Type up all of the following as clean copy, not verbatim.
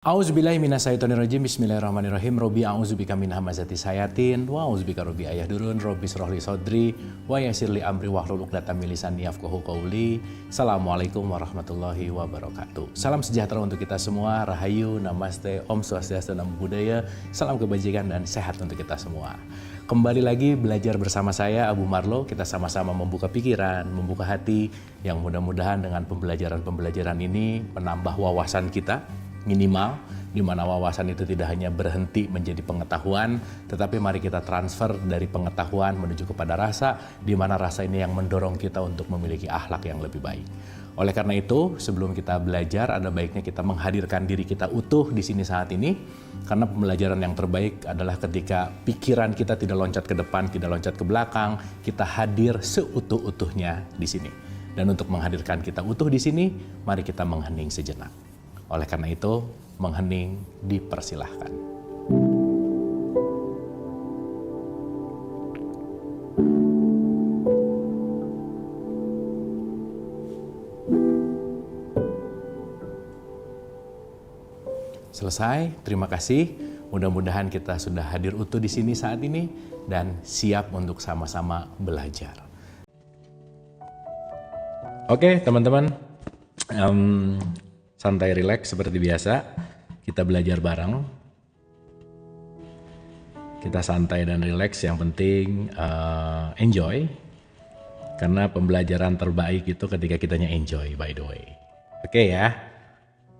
A'udzubillahi minasyaitonirrajim. Bismillahirrahmanirrahim. Robbi a'udzubika min hamazati sayatin wa a'udzubika robbi ayah durun robbi srohli sodri wa yassirli amri wahlul 'uqdatam min lisani yafqahu qauli. Assalamualaikum warahmatullahi wabarakatuh. Salam sejahtera untuk kita semua. Rahayu, namaste, Om Swastiastu, Namo Buddhaya. Salam kebajikan dan sehat untuk kita semua. Kembali lagi belajar bersama saya Abu Marlo. Kita sama-sama membuka pikiran, membuka hati, yang mudah-mudahan dengan pembelajaran-pembelajaran ini menambah wawasan kita minimal, di mana wawasan itu tidak hanya berhenti menjadi pengetahuan, tetapi mari kita transfer dari pengetahuan menuju kepada rasa, di mana rasa ini yang mendorong kita untuk memiliki akhlak yang lebih baik. Oleh karena itu, sebelum kita belajar, ada baiknya kita menghadirkan diri kita utuh di sini saat ini, karena pembelajaran yang terbaik adalah ketika pikiran kita tidak loncat ke depan, tidak loncat ke belakang, kita hadir seutuh-utuhnya di sini. Dan untuk menghadirkan kita utuh di sini, mari kita menghening sejenak. Oleh karena itu, menghening dipersilahkan. Selesai, terima kasih. Mudah-mudahan kita sudah hadir utuh di sini saat ini dan siap untuk sama-sama belajar. Oke, teman-teman. Santai rileks seperti biasa, kita belajar bareng. Kita santai dan rileks, yang penting enjoy. Karena pembelajaran terbaik itu ketika kitanya enjoy, by the way. Oke ya.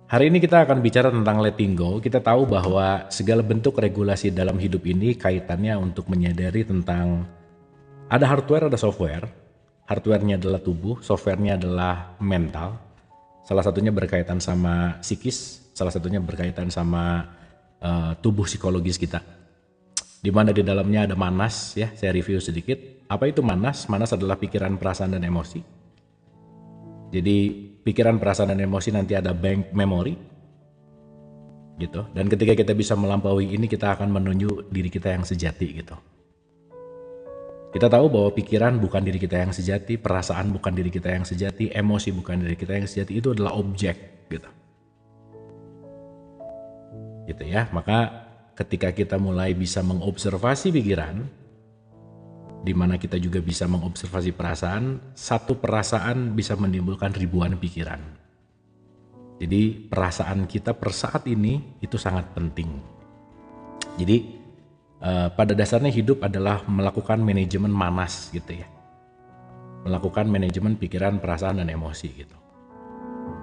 Hari ini kita akan bicara tentang letting go. Kita tahu bahwa segala bentuk regulasi dalam hidup ini kaitannya untuk menyadari tentang ada hardware, ada software. Hardware-nya adalah tubuh, software-nya adalah mental. Salah satunya berkaitan sama psikis, salah satunya berkaitan sama tubuh psikologis kita. Di mana di dalamnya ada manas, ya. Saya review sedikit. Apa itu manas? Manas adalah pikiran, perasaan, dan emosi. Jadi pikiran, perasaan, dan emosi nanti ada bank memory, gitu. Dan ketika kita bisa melampaui ini, kita akan menuju diri kita yang sejati, gitu. Kita tahu bahwa pikiran bukan diri kita yang sejati, perasaan bukan diri kita yang sejati, emosi bukan diri kita yang sejati, itu adalah objek, gitu. Gitu ya. Maka ketika kita mulai bisa mengobservasi pikiran, di mana kita juga bisa mengobservasi perasaan, satu perasaan bisa menimbulkan ribuan pikiran. Jadi perasaan kita per saat ini itu sangat penting. Jadi pada dasarnya hidup adalah melakukan manajemen manas, gitu ya. Melakukan manajemen pikiran, perasaan, dan emosi, gitu.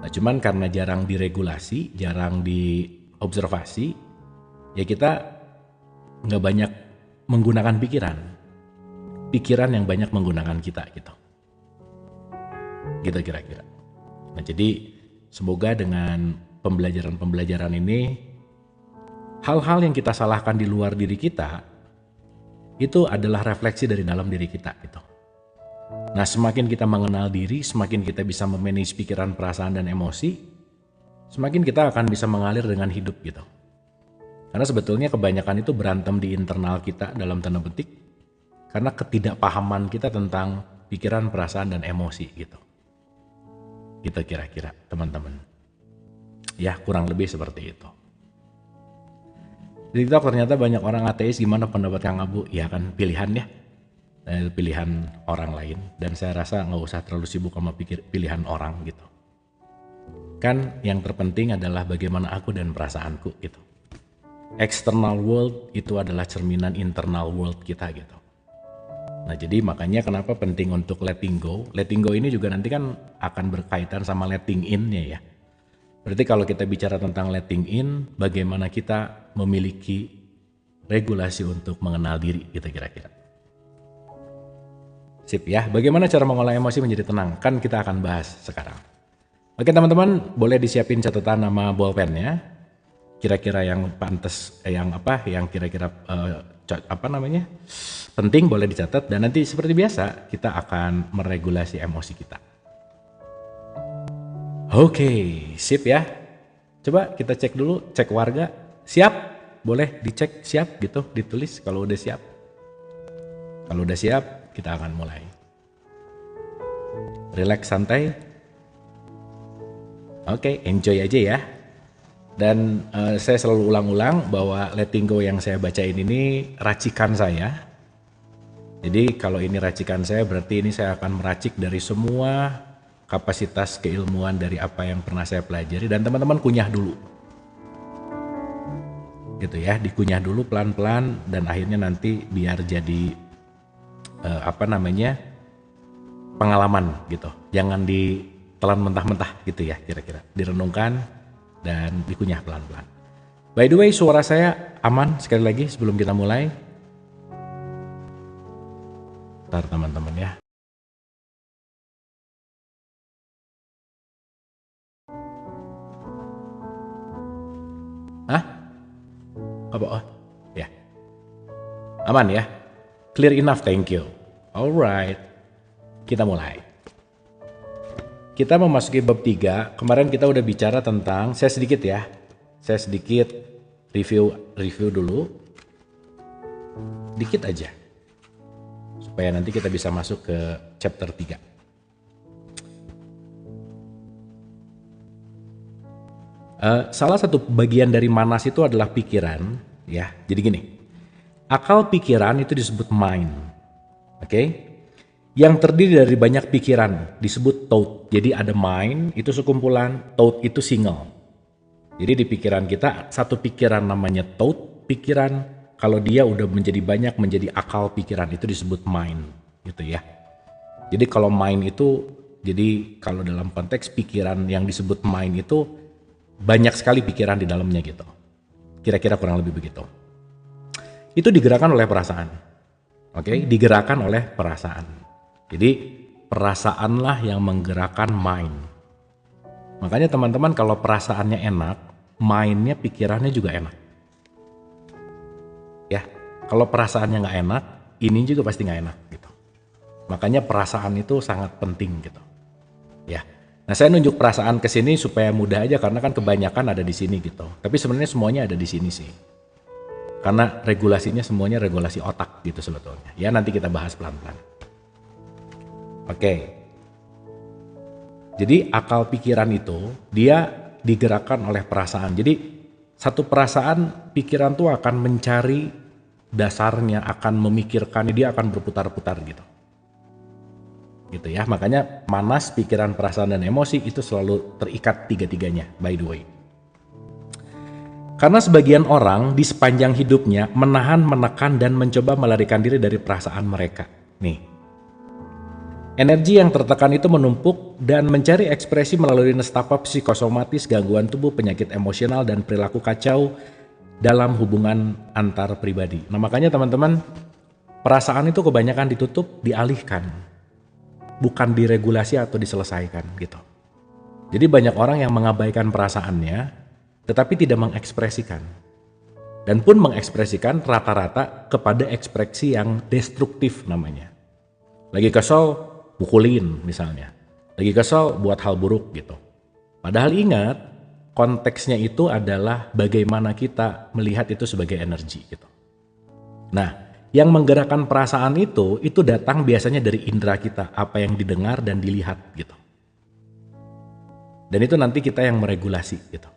Nah, cuman karena jarang diregulasi, jarang diobservasi, ya kita nggak banyak menggunakan pikiran. Pikiran yang banyak menggunakan kita, gitu. Gitu kira-kira. Nah, jadi semoga dengan pembelajaran-pembelajaran ini, hal-hal yang kita salahkan di luar diri kita, itu adalah refleksi dari dalam diri kita, gitu. Nah, semakin kita mengenal diri, semakin kita bisa memanage pikiran, perasaan, dan emosi, semakin kita akan bisa mengalir dengan hidup, gitu. Karena sebetulnya kebanyakan itu berantem di internal kita dalam tanda petik, karena ketidakpahaman kita tentang pikiran, perasaan, dan emosi, gitu. Gitu kira-kira, teman-teman. Ya, kurang lebih seperti itu. Di TikTok ternyata banyak orang ateis. Gimana pendapat Kang Abu? Ya kan pilihan ya, pilihan orang lain. Dan saya rasa nggak usah terlalu sibuk sama pilihan orang, gitu. Kan yang terpenting adalah bagaimana aku dan perasaanku, gitu. External world itu adalah cerminan internal world kita, gitu. Nah, jadi makanya kenapa penting untuk letting go. Letting go ini juga nanti kan akan berkaitan sama letting in-nya, ya. Berarti kalau kita bicara tentang letting in, bagaimana kita memiliki regulasi untuk mengenal diri, gitu kira-kira. Sip ya, bagaimana cara mengolah emosi menjadi tenang? Kan kita akan bahas sekarang. Oke teman-teman, boleh disiapin catatan nama bolpennya. Kira-kira yang pantas, yang kira-kira penting boleh dicatat. Dan nanti seperti biasa, kita akan meregulasi emosi kita. Oke, sip ya. Coba kita cek dulu, cek warga. Siap? Boleh dicek siap gitu, ditulis kalau udah siap. Kalau udah siap, kita akan mulai. Relax, santai. Oke, enjoy aja ya. Dan saya selalu ulang-ulang bahwa letting go yang saya bacain ini racikan saya. Jadi kalau ini racikan saya, berarti ini saya akan meracik dari semua kapasitas keilmuan dari apa yang pernah saya pelajari, dan teman-teman kunyah dulu. Gitu ya, dikunyah dulu pelan-pelan, dan akhirnya nanti biar jadi pengalaman gitu. Jangan ditelan mentah-mentah gitu ya, kira-kira. Direnungkan dan dikunyah pelan-pelan. By the way, suara saya aman sekali lagi sebelum kita mulai. Bentar teman-teman ya. Hah? Apa? Oh, ya. Aman ya? Clear enough, thank you. Alright, kita mulai. Kita memasuki bab 3. Kemarin kita udah bicara tentang, saya sedikit review dulu. Dikit aja. Supaya nanti kita bisa masuk ke chapter 3. Salah satu bagian dari manas itu adalah pikiran, ya. Jadi gini, akal pikiran itu disebut mind, oke? Yang terdiri dari banyak pikiran disebut thought. Jadi ada mind itu sekumpulan, thought itu single. Jadi di pikiran kita satu pikiran namanya thought, pikiran kalau dia udah menjadi banyak menjadi akal pikiran itu disebut mind, gitu ya. Jadi kalau mind itu, jadi kalau dalam konteks pikiran yang disebut mind itu banyak sekali pikiran di dalamnya gitu. Kira-kira kurang lebih begitu. Itu digerakkan oleh perasaan. Oke, digerakkan oleh perasaan. Jadi perasaanlah yang menggerakkan mind. Makanya teman-teman kalau perasaannya enak, mindnya, pikirannya juga enak. Ya, kalau perasaannya nggak enak, ini juga pasti nggak enak gitu. Makanya perasaan itu sangat penting gitu. Ya. Nah, saya nunjuk perasaan ke sini supaya mudah aja karena kan kebanyakan ada di sini gitu. Tapi sebenarnya semuanya ada di sini sih. Karena regulasinya semuanya regulasi otak gitu sebetulnya. Ya, nanti kita bahas pelan-pelan. Oke. Jadi akal pikiran itu dia digerakkan oleh perasaan. Jadi satu perasaan, pikiran tuh akan mencari dasarnya, akan memikirkan, dia akan berputar-putar gitu. Gitu ya, makanya manas, pikiran, perasaan, dan emosi itu selalu terikat tiga-tiganya, by the way. Karena sebagian orang di sepanjang hidupnya menahan, menekan, dan mencoba melarikan diri dari perasaan mereka. Nih, energi yang tertekan itu menumpuk dan mencari ekspresi melalui nestapa psikosomatis, gangguan tubuh, penyakit emosional, dan perilaku kacau dalam hubungan antar pribadi. Nah makanya teman-teman, perasaan itu kebanyakan ditutup, dialihkan. Bukan diregulasi atau diselesaikan gitu. Jadi banyak orang yang mengabaikan perasaannya, tetapi tidak mengekspresikan. Dan pun mengekspresikan rata-rata kepada ekspresi yang destruktif namanya. Lagi kesel, pukulin misalnya. Lagi kesel, buat hal buruk gitu. Padahal ingat, konteksnya itu adalah bagaimana kita melihat itu sebagai energi gitu. Nah, yang menggerakkan perasaan itu datang biasanya dari indera kita, apa yang didengar dan dilihat gitu. Dan itu nanti kita yang meregulasi gitu.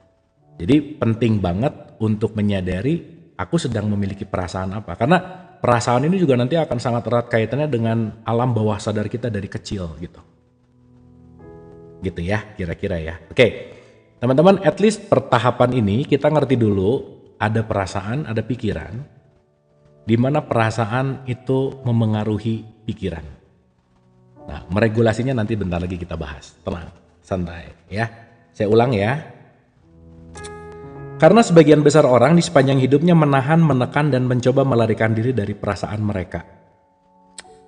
Jadi penting banget untuk menyadari aku sedang memiliki perasaan apa. Karena perasaan ini juga nanti akan sangat erat kaitannya dengan alam bawah sadar kita dari kecil gitu. Gitu ya, kira-kira ya. Oke, teman-teman, at least pertahapan ini kita ngerti dulu ada perasaan, ada pikiran. Di mana perasaan itu memengaruhi pikiran. Nah, meregulasinya nanti bentar lagi kita bahas. Tenang, santai ya. Saya ulang ya. Karena sebagian besar orang di sepanjang hidupnya menahan, menekan, dan mencoba melarikan diri dari perasaan mereka.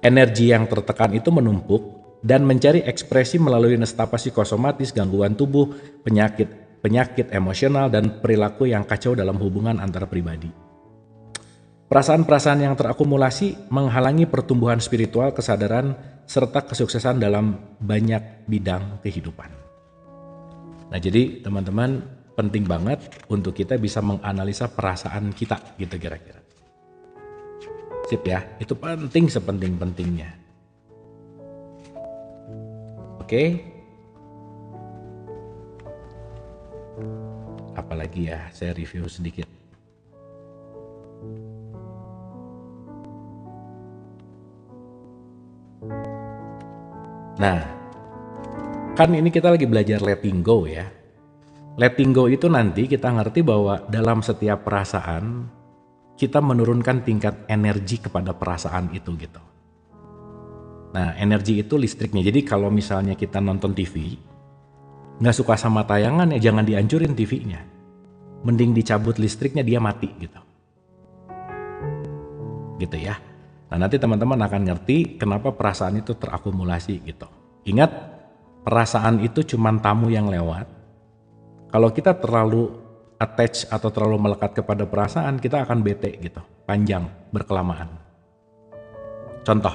Energi yang tertekan itu menumpuk dan mencari ekspresi melalui nestapa psikosomatis, gangguan tubuh, penyakit emosional, dan perilaku yang kacau dalam hubungan antar pribadi. Perasaan-perasaan yang terakumulasi menghalangi pertumbuhan spiritual, kesadaran, serta kesuksesan dalam banyak bidang kehidupan. Nah jadi teman-teman penting banget untuk kita bisa menganalisa perasaan kita gitu kira-kira. Sip ya, itu penting sepenting-pentingnya. Oke. apa lagi ya, saya review sedikit. Nah, kan ini kita lagi belajar letting go ya. Letting go itu nanti kita ngerti bahwa dalam setiap perasaan kita menurunkan tingkat energi kepada perasaan itu gitu. Nah, energi itu listriknya. Jadi kalau misalnya kita nonton TV, nggak suka sama tayangan ya jangan dihancurin TV-nya. Mending dicabut listriknya, dia mati gitu. Gitu ya. Nah, nanti teman-teman akan ngerti kenapa perasaan itu terakumulasi gitu. Ingat, perasaan itu cuma tamu yang lewat. Kalau kita terlalu attach atau terlalu melekat kepada perasaan, kita akan bete gitu, panjang, berkelamaan. Contoh.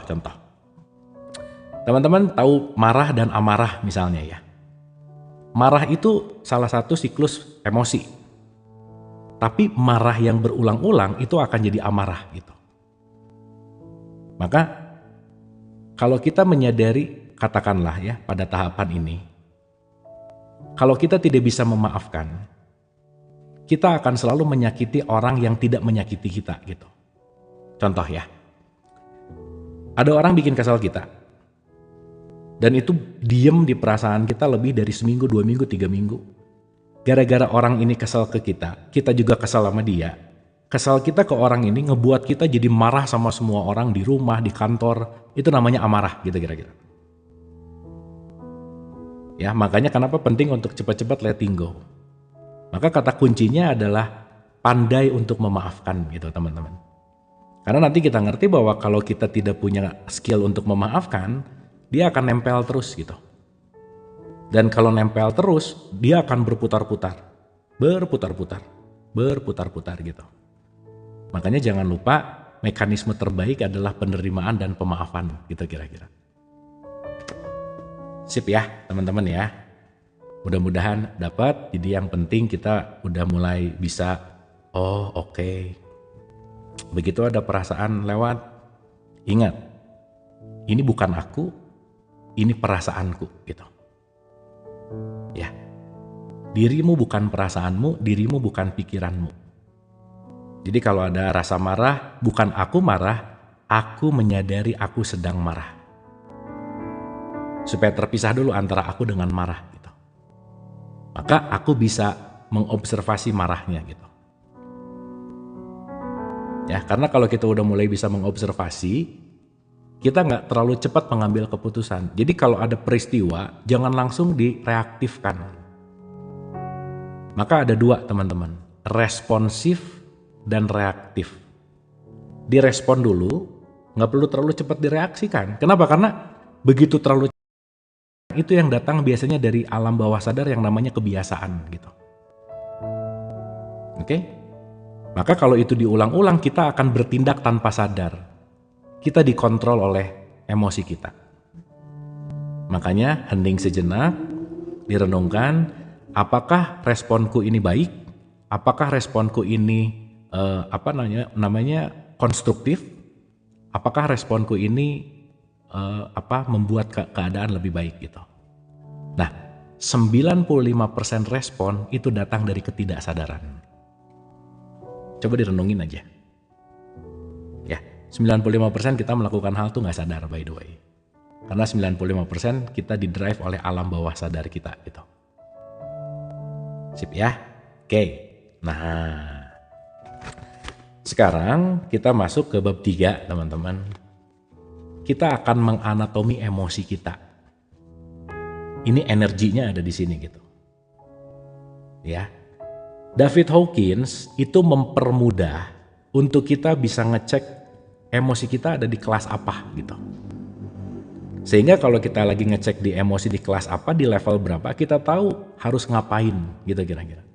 Teman-teman tahu marah dan amarah misalnya ya. Marah itu salah satu siklus emosi. Tapi marah yang berulang-ulang itu akan jadi amarah gitu. Maka kalau kita menyadari, katakanlah ya pada tahapan ini, kalau kita tidak bisa memaafkan, kita akan selalu menyakiti orang yang tidak menyakiti kita gitu. Contoh ya, ada orang bikin kesal kita, dan itu diem di perasaan kita lebih dari seminggu, 2 minggu, 3 minggu. Gara-gara orang ini kesal ke kita juga kesal sama dia. Kesal kita ke orang ini ngebuat kita jadi marah sama semua orang di rumah, di kantor. Itu namanya amarah gitu kira-kira. Ya, makanya kenapa penting untuk cepat-cepat letting go. Maka kata kuncinya adalah pandai untuk memaafkan gitu teman-teman. Karena nanti kita ngerti bahwa kalau kita tidak punya skill untuk memaafkan, dia akan nempel terus gitu. Dan kalau nempel terus, dia akan berputar-putar gitu. Makanya jangan lupa mekanisme terbaik adalah penerimaan dan pemaafan gitu kira-kira. Sip ya teman-teman ya. Mudah-mudahan dapat. Jadi yang penting kita udah mulai bisa, oke. Begitu ada perasaan lewat, ingat, ini bukan aku, ini perasaanku gitu. Ya. Dirimu bukan perasaanmu, dirimu bukan pikiranmu. Jadi kalau ada rasa marah, bukan aku marah, aku menyadari aku sedang marah. Supaya terpisah dulu antara aku dengan marah gitu. Maka aku bisa mengobservasi marahnya gitu. Ya, karena kalau kita udah mulai bisa mengobservasi, kita nggak terlalu cepat mengambil keputusan. Jadi kalau ada peristiwa, jangan langsung direaktifkan. Maka ada 2 teman-teman, responsif dan reaktif. Direspon dulu, nggak perlu terlalu cepat direaksikan. Kenapa? Karena begitu terlalu cepat, itu yang datang biasanya dari alam bawah sadar yang namanya kebiasaan gitu. Oke? Maka kalau itu diulang-ulang, kita akan bertindak tanpa sadar. Kita dikontrol oleh emosi kita. Makanya hening sejenak, direnungkan, apakah responku ini baik? Apakah responku ini konstruktif? Apakah responku ini membuat keadaan lebih baik gitu. Nah, 95% respon itu datang dari ketidaksadaran. Coba direnungin aja. Ya, 95% kita melakukan hal tuh nggak sadar by the way. Karena 95% kita didrive oleh alam bawah sadar kita gitu. Sip ya? Oke. Nah, sekarang kita masuk ke bab 3 teman-teman. Kita akan menganatomi emosi kita. Ini energinya ada di sini gitu. Ya. David Hawkins itu mempermudah untuk kita bisa ngecek emosi kita ada di kelas apa gitu. Sehingga kalau kita lagi ngecek di emosi di kelas apa, di level berapa, kita tahu harus ngapain gitu kira-kira.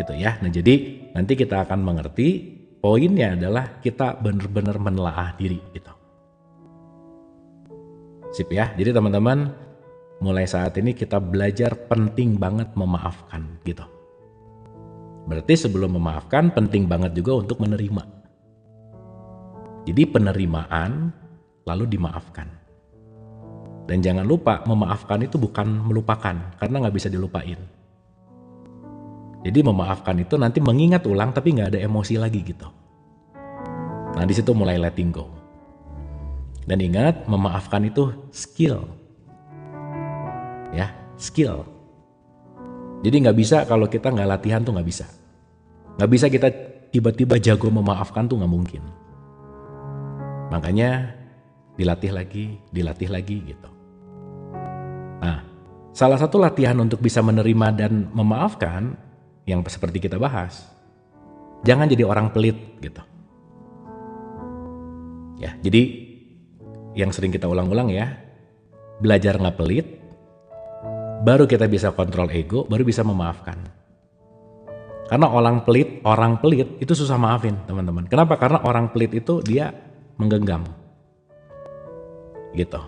Gitu ya. Nah, jadi nanti kita akan mengerti, poinnya adalah kita benar-benar menelaah diri gitu. Sip ya. Jadi teman-teman, mulai saat ini kita belajar penting banget memaafkan gitu. Berarti sebelum memaafkan penting banget juga untuk menerima. Jadi penerimaan lalu dimaafkan. Dan jangan lupa memaafkan itu bukan melupakan, karena nggak bisa dilupain. Jadi memaafkan itu nanti mengingat ulang tapi nggak ada emosi lagi gitu. Nah di situ mulai letting go. Dan ingat, memaafkan itu skill. Ya, skill. Jadi nggak bisa kalau kita nggak latihan tuh nggak bisa. Nggak bisa kita tiba-tiba jago memaafkan tuh nggak mungkin. Makanya dilatih lagi gitu. Nah, salah satu latihan untuk bisa menerima dan memaafkan yang seperti kita bahas, jangan jadi orang pelit gitu. Ya, jadi yang sering kita ulang-ulang ya, belajar nggak pelit, baru kita bisa kontrol ego, baru bisa memaafkan. Karena orang pelit itu susah maafin teman-teman. Kenapa? Karena orang pelit itu dia menggenggam, gitu.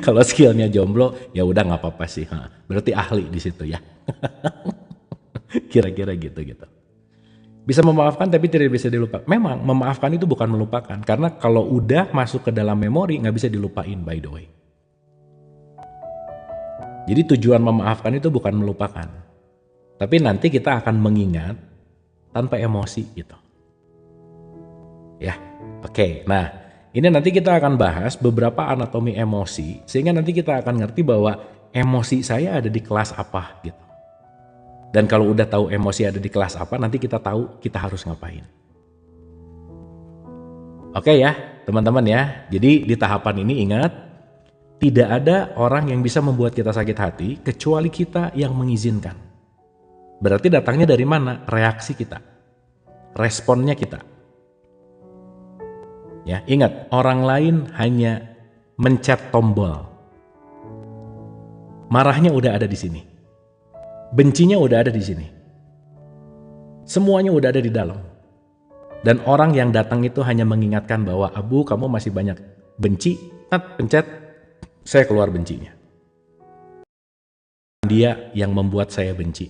Kalau skillnya jomblo, ya udah nggak apa-apa sih. Berarti ahli di situ ya. Kira-kira gitu. Bisa memaafkan tapi tidak bisa dilupakan. Memang memaafkan itu bukan melupakan, karena kalau udah masuk ke dalam memori nggak bisa dilupain by the way. Jadi tujuan memaafkan itu bukan melupakan, tapi nanti kita akan mengingat tanpa emosi gitu. Ya, oke. Nah, ini nanti kita akan bahas beberapa anatomi emosi, sehingga nanti kita akan ngerti bahwa emosi saya ada di kelas apa gitu. Dan kalau udah tahu emosi ada di kelas apa, nanti kita tahu kita harus ngapain. Oke ya, teman-teman ya. Jadi di tahapan ini ingat, tidak ada orang yang bisa membuat kita sakit hati kecuali kita yang mengizinkan. Berarti datangnya dari mana? Reaksi kita. Responnya kita. Ya, ingat, orang lain hanya mencet tombol. Marahnya udah ada di sini. Bencinya udah ada di sini. Semuanya udah ada di dalam. Dan orang yang datang itu hanya mengingatkan bahwa Abu, kamu masih banyak benci, pencet, saya keluar bencinya. Dia yang membuat saya benci.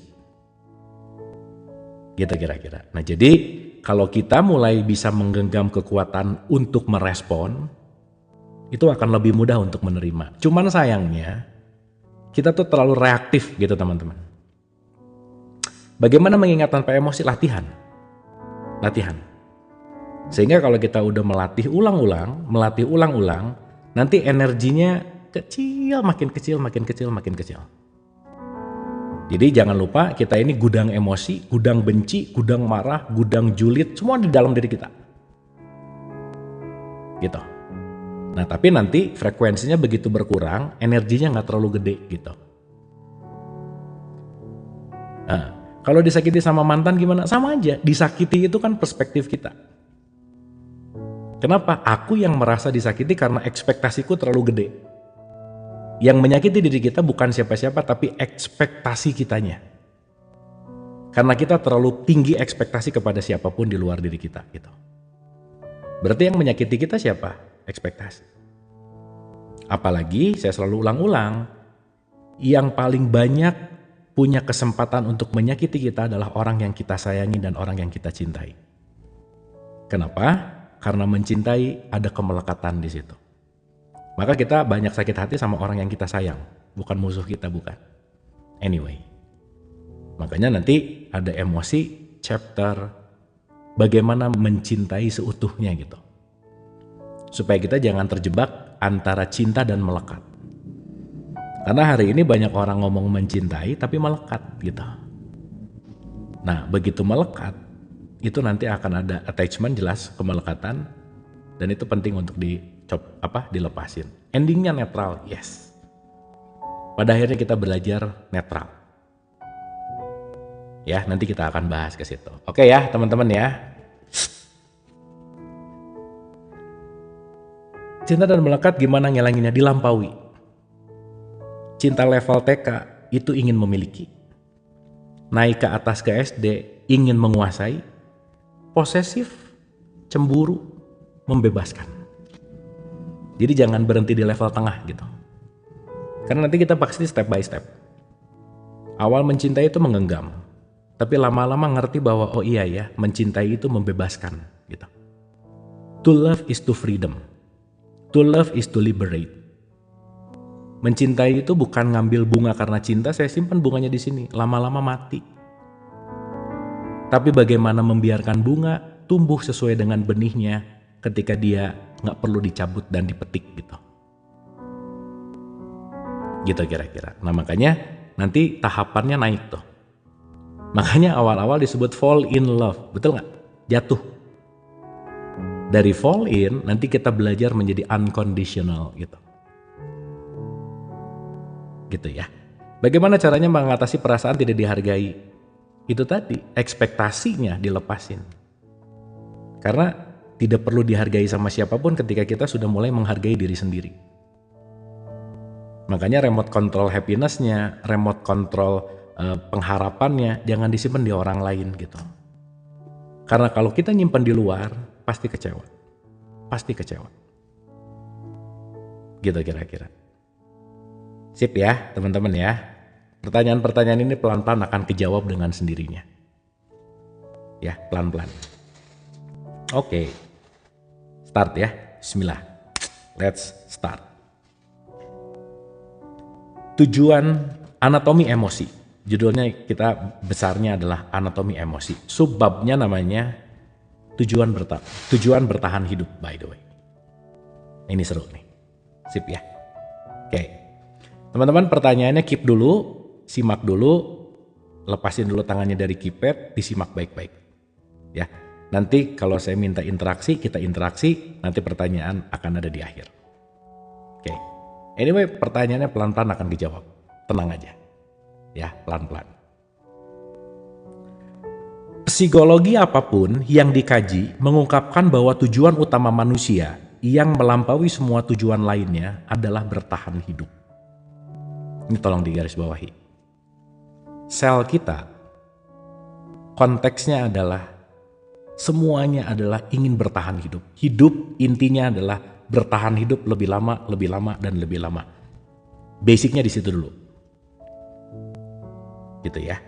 Gitu kira-kira. Nah jadi kalau kita mulai bisa menggenggam kekuatan untuk merespon, itu akan lebih mudah untuk menerima. Cuman sayangnya, kita tuh terlalu reaktif gitu teman-teman. Bagaimana mengingat tanpa emosi? Latihan. Sehingga kalau kita udah melatih ulang-ulang, nanti energinya makin kecil. Jadi jangan lupa kita ini gudang emosi, gudang benci, gudang marah, gudang julid, semua di dalam diri kita. Gitu. Nah tapi nanti frekuensinya begitu berkurang, energinya nggak terlalu gede gitu. Nah, kalau disakiti sama mantan gimana? Sama aja, disakiti itu kan perspektif kita. Kenapa? Aku yang merasa disakiti karena ekspektasiku terlalu gede. Yang menyakiti diri kita bukan siapa-siapa, tapi ekspektasi kitanya. Karena kita terlalu tinggi ekspektasi kepada siapapun di luar diri kita. Gitu. Berarti yang menyakiti kita siapa? Ekspektasi. Apalagi, saya selalu ulang-ulang, yang paling banyak punya kesempatan untuk menyakiti kita adalah orang yang kita sayangi dan orang yang kita cintai. Kenapa? Karena mencintai ada kemelekatan di situ. Maka kita banyak sakit hati sama orang yang kita sayang, bukan musuh kita, bukan. Anyway, makanya nanti ada emosi chapter bagaimana mencintai seutuhnya gitu. Supaya kita jangan terjebak antara cinta dan melekat. Karena hari ini banyak orang ngomong mencintai tapi melekat gitu. Nah begitu melekat, itu nanti akan ada attachment jelas, kemelekatan, dan itu penting untuk dilepasin. Endingnya netral, yes. Pada akhirnya kita belajar netral. Ya, nanti kita akan bahas ke situ. Oke ya, teman-teman ya. Cinta dan melekat gimana ngilanginnya? Dilampaui. Cinta level TK itu ingin memiliki. Naik ke atas ke SD ingin menguasai. Posesif, cemburu, membebaskan. Jadi jangan berhenti di level tengah gitu. Karena nanti kita pasti step by step. Awal mencintai itu menggenggam. Tapi lama-lama ngerti bahwa oh iya ya, mencintai itu membebaskan gitu. To love is to freedom. To love is to liberate. Mencintai itu bukan ngambil bunga karena cinta, saya simpan bunganya di sini, lama-lama mati. Tapi bagaimana membiarkan bunga tumbuh sesuai dengan benihnya ketika dia nggak perlu dicabut dan dipetik gitu. Gitu kira-kira. Nah makanya nanti tahapannya naik tuh. Makanya awal-awal disebut fall in love, betul nggak? Jatuh. Dari fall in nanti kita belajar menjadi unconditional gitu. Gitu ya. Bagaimana caranya mengatasi perasaan tidak dihargai? Itu tadi, ekspektasinya dilepasin. Karena tidak perlu dihargai sama siapapun ketika kita sudah mulai menghargai diri sendiri. Makanya remote control happiness-nya, remote control pengharapannya jangan disimpan di orang lain gitu. Karena kalau kita nyimpan di luar, pasti kecewa. Pasti kecewa. Gitu kira-kira. Sip ya teman-teman ya. Pertanyaan-pertanyaan ini pelan-pelan akan kejawab dengan sendirinya. Ya, pelan-pelan. Oke. Start ya. Bismillah. Let's start. Tujuan anatomi emosi. Judulnya kita besarnya adalah anatomi emosi. Subbabnya namanya tujuan bertahan hidup, by the way. Ini seru nih. Sip ya. Oke. Teman-teman pertanyaannya keep dulu, simak dulu, lepasin dulu tangannya dari keypad, disimak baik-baik. Ya. Nanti kalau saya minta interaksi, kita interaksi, nanti pertanyaan akan ada di akhir. Oke. Anyway, pertanyaannya pelan-pelan akan dijawab. Tenang aja. Ya, pelan-pelan. Psikologi apapun yang dikaji mengungkapkan bahwa tujuan utama manusia yang melampaui semua tujuan lainnya adalah bertahan hidup. Ini tolong digarisbawahi. Sel kita, konteksnya adalah semuanya adalah ingin bertahan hidup. Hidup intinya adalah bertahan hidup lebih lama, dan lebih lama. Basicnya di situ dulu. Gitu ya.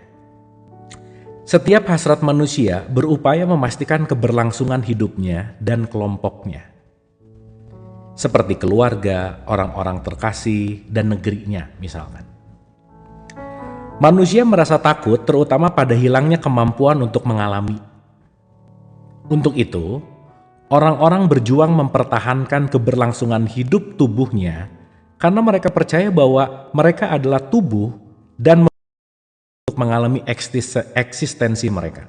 Setiap hasrat manusia berupaya memastikan keberlangsungan hidupnya dan kelompoknya. Seperti keluarga, orang-orang terkasih, dan negerinya misalkan. Manusia merasa takut terutama pada hilangnya kemampuan untuk mengalami. Untuk itu, orang-orang berjuang mempertahankan keberlangsungan hidup tubuhnya karena mereka percaya bahwa mereka adalah tubuh dan untuk mengalami eksistensi mereka.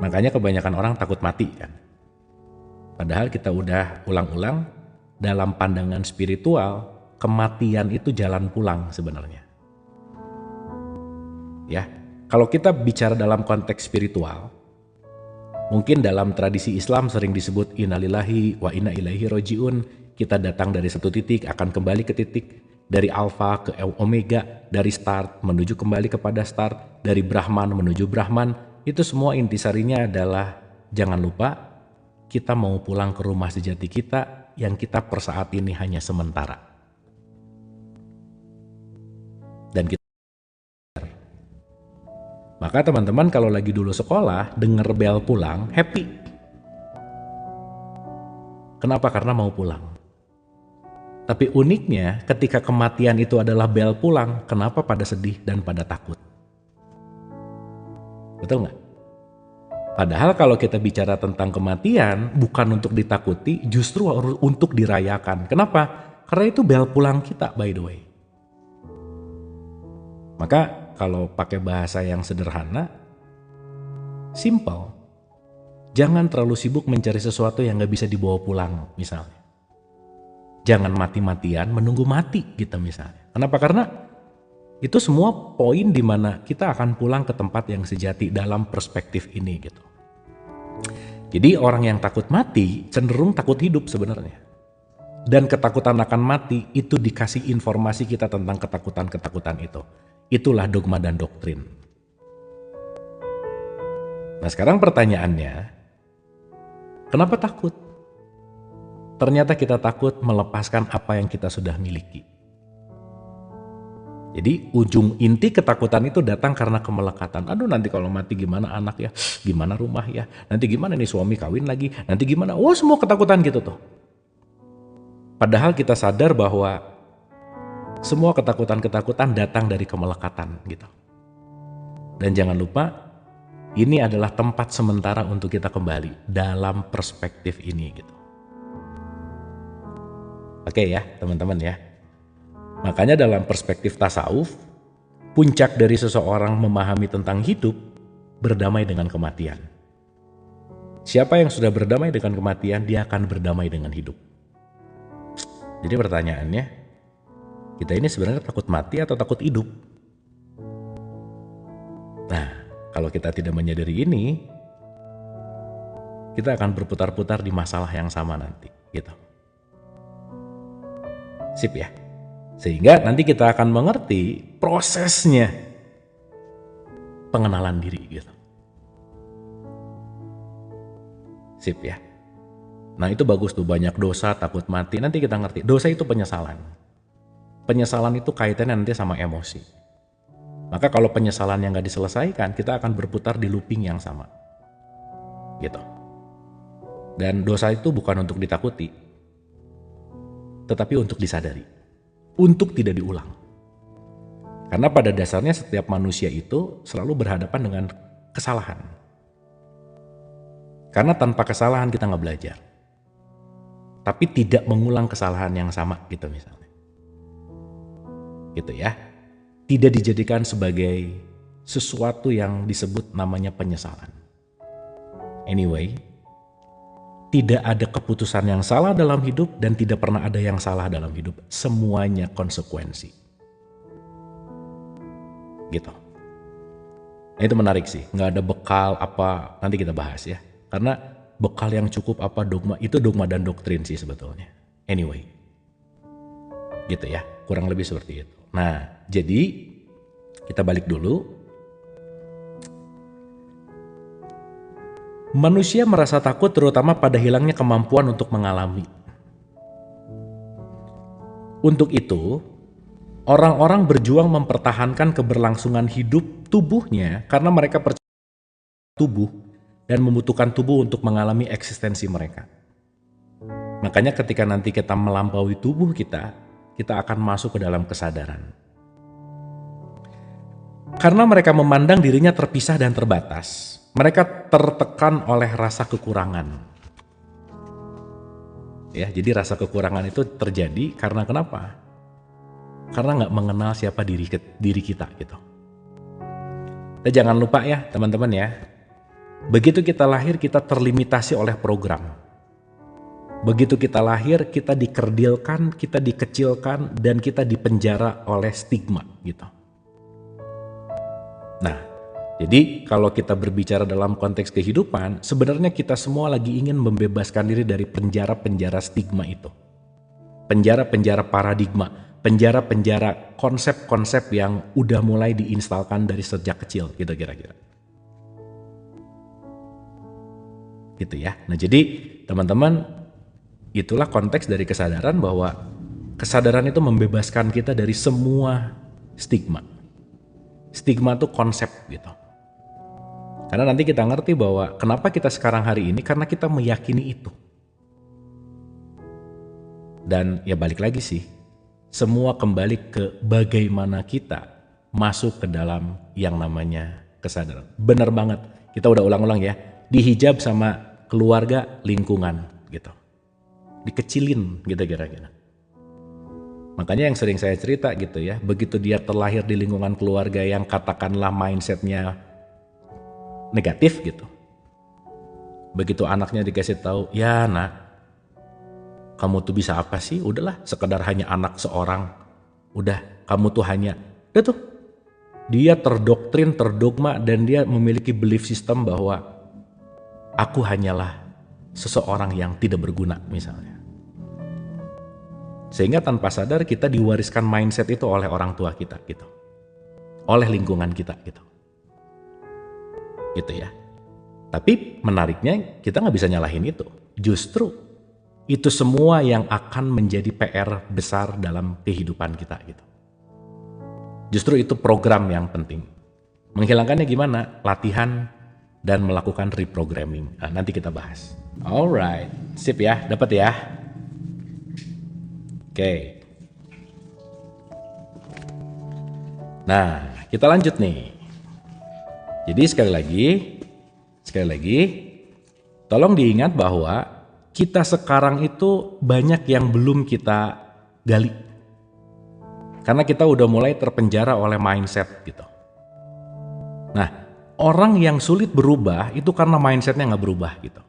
Makanya kebanyakan orang takut mati kan. Padahal kita udah ulang-ulang dalam pandangan spiritual, kematian itu jalan pulang sebenarnya. Ya, kalau kita bicara dalam konteks spiritual, mungkin dalam tradisi Islam sering disebut innalillahi wa inna ilaihi roji'un. Kita datang dari satu titik akan kembali ke titik, dari alfa ke omega, dari start menuju kembali kepada start, dari Brahman menuju Brahman. Itu semua intisarinya adalah jangan lupa kita mau pulang ke rumah sejati kita yang kita per saat ini hanya sementara. Dan kita maka teman-teman kalau lagi dulu sekolah denger bel pulang happy. Kenapa? Karena mau pulang. Tapi uniknya ketika kematian itu adalah bel pulang, kenapa pada sedih dan pada takut? Betul nggak? Padahal kalau kita bicara tentang kematian bukan untuk ditakuti, justru untuk dirayakan. Kenapa? Karena itu bel pulang kita, by the way. Maka kalau pakai bahasa yang sederhana, simple. Jangan terlalu sibuk mencari sesuatu yang gak bisa dibawa pulang misalnya. Jangan mati-matian menunggu mati gitu misalnya. Kenapa? Karena itu semua poin di mana kita akan pulang ke tempat yang sejati dalam perspektif ini gitu. Jadi orang yang takut mati cenderung takut hidup sebenarnya. Dan ketakutan akan mati itu dikasih informasi kita tentang ketakutan-ketakutan itu. Itulah dogma dan doktrin. Nah sekarang pertanyaannya, kenapa takut? Ternyata kita takut melepaskan apa yang kita sudah miliki. Jadi ujung inti ketakutan itu datang karena kemelekatan. Aduh nanti kalau mati gimana anak ya, gimana rumah ya, nanti gimana nih suami kawin lagi, nanti gimana, wah semua ketakutan gitu tuh. Padahal kita sadar bahwa semua ketakutan-ketakutan datang dari kemelekatan gitu. Dan jangan lupa Ini adalah tempat sementara untuk kita kembali dalam perspektif ini gitu. Oke ya teman-teman ya. Makanya dalam perspektif tasawuf, puncak dari seseorang memahami tentang hidup, berdamai dengan kematian. Siapa yang sudah berdamai dengan kematian, dia akan berdamai dengan hidup. Jadi pertanyaannya, kita ini sebenarnya takut mati atau takut hidup? Nah, kalau kita tidak menyadari ini, kita akan berputar-putar di masalah yang sama nanti, gitu. Sip ya? Sehingga nanti kita akan mengerti prosesnya pengenalan diri, gitu. Sip ya? Nah itu bagus tuh, banyak dosa, takut mati, nanti kita ngerti. Dosa itu penyesalan. Penyesalan itu kaitannya nanti sama emosi. Maka kalau penyesalan yang gak diselesaikan, kita akan berputar di looping yang sama. Gitu. Dan dosa itu bukan untuk ditakuti, tetapi untuk disadari. Untuk tidak diulang. Karena pada dasarnya setiap manusia itu selalu berhadapan dengan kesalahan. Karena tanpa kesalahan kita gak belajar. Tapi tidak mengulang kesalahan yang sama gitu misalnya. Gitu ya. Tidak dijadikan sebagai sesuatu yang disebut namanya penyesalan. Anyway, tidak ada keputusan yang salah dalam hidup dan tidak pernah ada yang salah dalam hidup. Semuanya konsekuensi. Gitu. Nah, itu menarik sih. Nggak ada bekal apa, nanti kita bahas ya. Karena bekal yang cukup apa dogma, itu dogma dan doktrin sih sebetulnya. Anyway. Gitu ya, kurang lebih seperti itu. Nah, jadi kita balik dulu. Manusia merasa takut terutama pada hilangnya kemampuan untuk mengalami. Untuk itu, orang-orang berjuang mempertahankan keberlangsungan hidup tubuhnya karena mereka percaya tubuh dan membutuhkan tubuh untuk mengalami eksistensi mereka. Makanya ketika nanti kita melampaui tubuh kita akan masuk ke dalam kesadaran. Karena mereka memandang dirinya terpisah dan terbatas, mereka tertekan oleh rasa kekurangan. Ya, jadi rasa kekurangan itu terjadi karena kenapa? Karena nggak mengenal siapa diri kita gitu. Dan jangan lupa ya teman-teman ya, begitu kita lahir kita terlimitasi oleh program. Begitu kita lahir kita dikerdilkan, kita dikecilkan, dan kita dipenjara oleh stigma gitu. Nah, jadi kalau kita berbicara dalam konteks kehidupan, sebenarnya kita semua lagi ingin membebaskan diri dari penjara-penjara stigma itu. Penjara-penjara paradigma, penjara-penjara konsep-konsep yang udah mulai diinstalkan dari sejak kecil gitu kira-kira. Gitu ya. Nah jadi teman-teman, itulah konteks dari kesadaran bahwa kesadaran itu membebaskan kita dari semua stigma. Stigma itu konsep gitu. Karena nanti kita ngerti bahwa kenapa kita sekarang hari ini, karena kita meyakini itu. Dan ya balik lagi sih, semua kembali ke bagaimana kita masuk ke dalam yang namanya kesadaran. Bener banget, kita udah ulang-ulang ya, dihijab sama keluarga, lingkungan gitu. Dikecilin gitu kira-kira. Makanya yang sering saya cerita gitu ya, begitu dia terlahir di lingkungan keluarga yang katakanlah mindsetnya negatif gitu. Begitu anaknya dikasih tahu, ya nak, kamu tuh bisa apa sih? Udahlah, sekedar hanya anak seorang. Udah, kamu tuh hanya, udah tuh. Dia terdoktrin, terdogma, dan dia memiliki belief system bahwa aku hanyalah seseorang yang tidak berguna misalnya. Sehingga tanpa sadar kita diwariskan mindset itu oleh orang tua kita gitu. Oleh lingkungan kita gitu. Gitu ya. Tapi menariknya kita nggak bisa nyalahin itu. Justru itu semua yang akan menjadi PR besar dalam kehidupan kita gitu. Justru itu program yang penting. Menghilangkannya gimana? Latihan dan melakukan reprogramming. Nah, nanti kita bahas. Alright, sip ya, dapat ya. Oke. Nah, kita lanjut nih. Jadi sekali lagi, Sekali lagi, tolong diingat bahwa kita sekarang itu banyak yang belum kita gali. Karena kita udah mulai terpenjara oleh mindset gitu. Nah, orang yang sulit berubah itu karena mindsetnya nggak berubah gitu.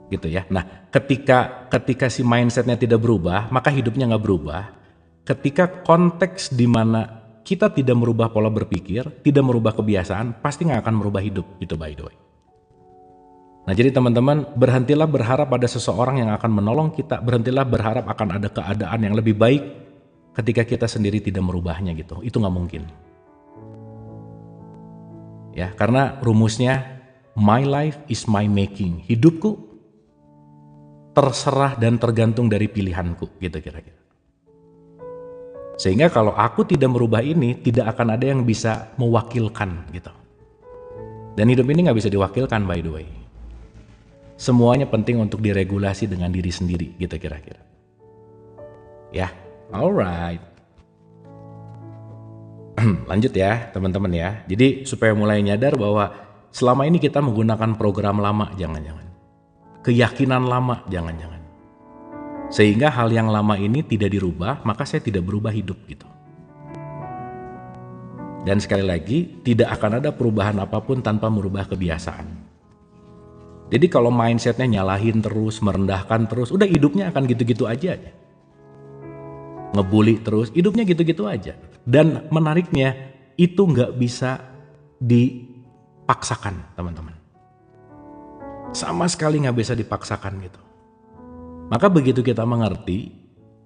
Gitu ya. Nah, ketika si mindsetnya tidak berubah, maka hidupnya nggak berubah. Ketika konteks di mana kita tidak merubah pola berpikir, tidak merubah kebiasaan, pasti nggak akan merubah hidup, gitu by the way. Nah, jadi teman-teman, berhentilah berharap pada seseorang yang akan menolong kita, berhentilah berharap akan ada keadaan yang lebih baik ketika kita sendiri tidak merubahnya gitu. Itu nggak mungkin. Ya, karena rumusnya, my life is my making. Hidupku terserah dan tergantung dari pilihanku, gitu kira-kira. Sehingga kalau aku tidak merubah ini, tidak akan ada yang bisa mewakilkan gitu. Dan hidup ini nggak bisa diwakilkan by the way. Semuanya penting untuk diregulasi dengan diri sendiri gitu kira-kira. Ya, alright. Lanjut ya teman-teman ya. Jadi supaya mulai nyadar bahwa selama ini kita menggunakan program lama, jangan-jangan. Keyakinan lama, jangan-jangan. Sehingga hal yang lama ini tidak dirubah, maka saya tidak berubah hidup gitu. Dan sekali lagi, tidak akan ada perubahan apapun tanpa merubah kebiasaan. Jadi kalau mindsetnya nyalahin terus, merendahkan terus, udah hidupnya akan gitu-gitu aja. Ngebully terus, hidupnya gitu-gitu aja. Dan menariknya, itu nggak bisa dipaksakan teman-teman. Sama sekali nggak bisa dipaksakan gitu. Maka begitu kita mengerti,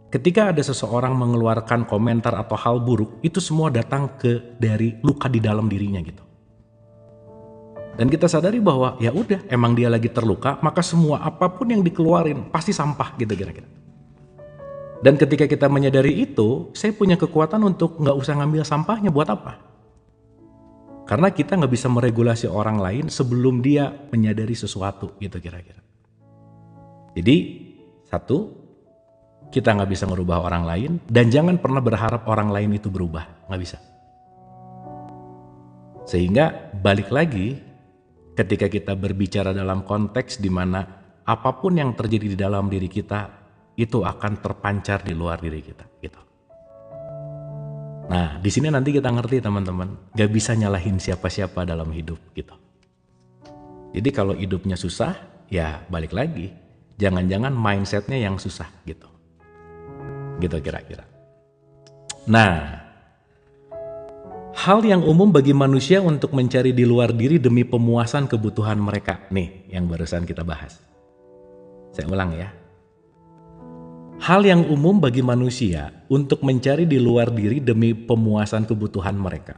ketika ada seseorang mengeluarkan komentar atau hal buruk, itu semua datang dari luka di dalam dirinya gitu. Dan kita sadari bahwa ya udah, emang dia lagi terluka, maka semua apapun yang dikeluarin pasti sampah gitu kira-kira. Dan ketika kita menyadari itu, saya punya kekuatan untuk nggak usah ngambil sampahnya, buat apa? Karena kita nggak bisa meregulasi orang lain sebelum dia menyadari sesuatu gitu kira-kira. Jadi satu, kita nggak bisa merubah orang lain, dan jangan pernah berharap orang lain itu berubah, nggak bisa. Sehingga balik lagi, ketika kita berbicara dalam konteks di mana apapun yang terjadi di dalam diri kita, itu akan terpancar di luar diri kita. Gitu. Nah, di sini nanti kita ngerti teman-teman, nggak bisa nyalahin siapa-siapa dalam hidup gitu. Jadi kalau hidupnya susah, ya balik lagi. Jangan-jangan mindsetnya yang susah gitu. Gitu kira-kira. Nah, hal yang umum bagi manusia untuk mencari di luar diri demi pemuasan kebutuhan mereka. Nih, yang barusan kita bahas. Saya ulang ya. Hal yang umum bagi manusia untuk mencari di luar diri demi pemuasan kebutuhan mereka.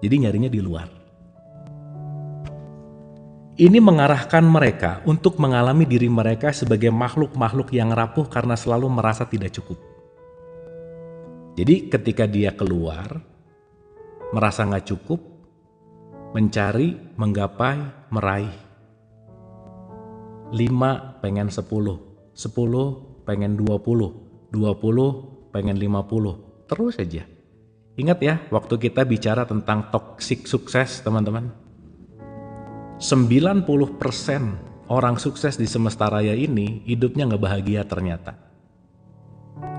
Jadi nyarinya di luar. Ini mengarahkan mereka untuk mengalami diri mereka sebagai makhluk-makhluk yang rapuh karena selalu merasa tidak cukup. Jadi ketika dia keluar, merasa nggak cukup, mencari, menggapai, meraih. 5 pengen 10, 10 pengen 20, 20 pengen 50, terus aja. Ingat ya, waktu kita bicara tentang toxic sukses teman-teman. 90% orang sukses di semesta raya ini hidupnya nggak bahagia ternyata.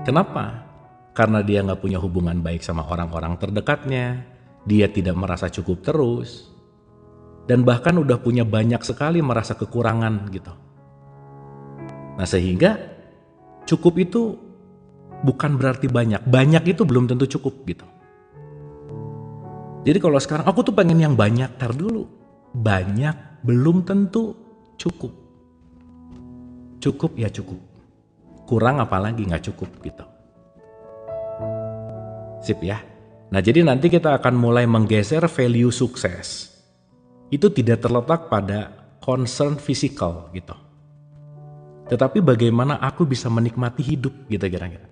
Kenapa? Karena dia nggak punya hubungan baik sama orang-orang terdekatnya, dia tidak merasa cukup terus, dan bahkan udah punya banyak sekali merasa kekurangan gitu. Nah sehingga cukup itu bukan berarti banyak, banyak itu belum tentu cukup gitu. Jadi kalau sekarang aku tuh pengen yang banyak, tar dulu. Banyak belum tentu cukup. Cukup ya cukup. Kurang apalagi nggak cukup gitu. Sip ya. Nah jadi nanti kita akan mulai menggeser value sukses. Itu tidak terletak pada concern fisikal gitu. Tetapi bagaimana aku bisa menikmati hidup gitu kira-kira.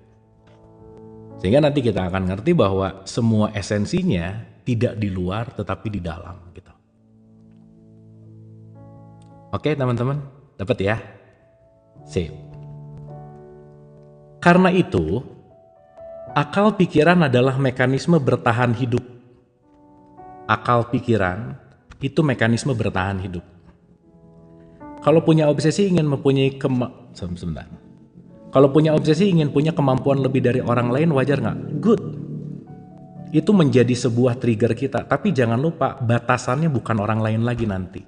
Sehingga nanti kita akan ngerti bahwa semua esensinya tidak di luar tetapi di dalam gitu. Oke teman-teman, dapat ya? Sip. Karena itu, akal pikiran adalah mekanisme bertahan hidup. Akal pikiran Itu mekanisme bertahan hidup. Kalau punya obsesi ingin mempunyai sebentar. Kalau punya obsesi ingin punya kemampuan lebih dari orang lain, wajar nggak? Good. Itu menjadi sebuah trigger kita. Tapi jangan lupa batasannya bukan orang lain lagi nanti,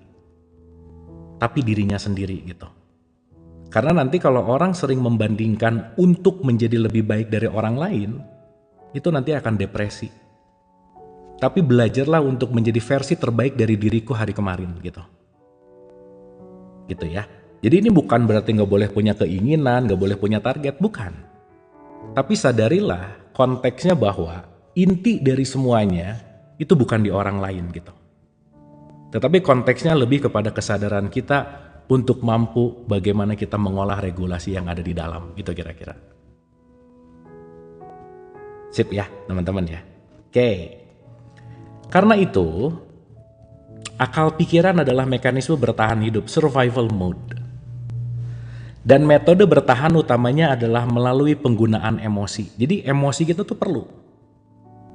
tapi dirinya sendiri gitu. Karena nanti kalau orang sering membandingkan untuk menjadi lebih baik dari orang lain, itu nanti akan depresi. Tapi belajarlah untuk menjadi versi terbaik dari diriku hari kemarin gitu. Gitu ya. Jadi ini bukan berarti nggak boleh punya keinginan, nggak boleh punya target, bukan. Tapi sadarilah konteksnya bahwa inti dari semuanya itu bukan di orang lain gitu. Tetapi konteksnya lebih kepada kesadaran kita untuk mampu bagaimana kita mengolah regulasi yang ada di dalam, itu kira-kira. Sip ya teman-teman ya. Oke. Karena itu, akal pikiran adalah mekanisme bertahan hidup, survival mode. Dan metode bertahan utamanya adalah melalui penggunaan emosi. Jadi emosi kita tuh perlu.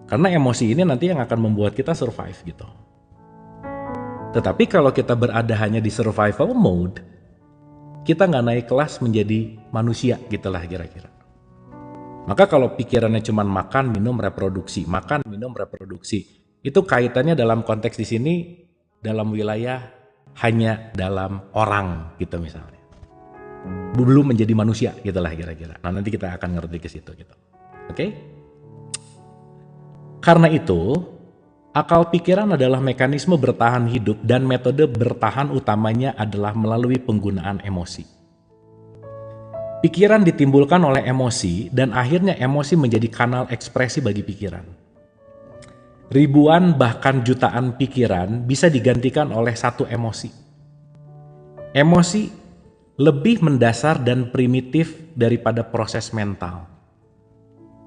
Karena emosi ini nanti yang akan membuat kita survive gitu. Tetapi kalau kita berada hanya di survival mode, kita nggak naik kelas menjadi manusia gitulah kira-kira. Maka kalau pikirannya cuma makan, minum, reproduksi, makan, minum, reproduksi, itu kaitannya dalam konteks di sini dalam wilayah hanya dalam orang gitu misalnya. Belum menjadi manusia gitulah kira-kira. Nah nanti kita akan ngerti ke situ gitu. Oke? Karena itu, akal pikiran adalah mekanisme bertahan hidup dan metode bertahan utamanya adalah melalui penggunaan emosi. Pikiran ditimbulkan oleh emosi dan akhirnya emosi menjadi kanal ekspresi bagi pikiran. Ribuan bahkan jutaan pikiran bisa digantikan oleh satu emosi. Emosi lebih mendasar dan primitif daripada proses mental.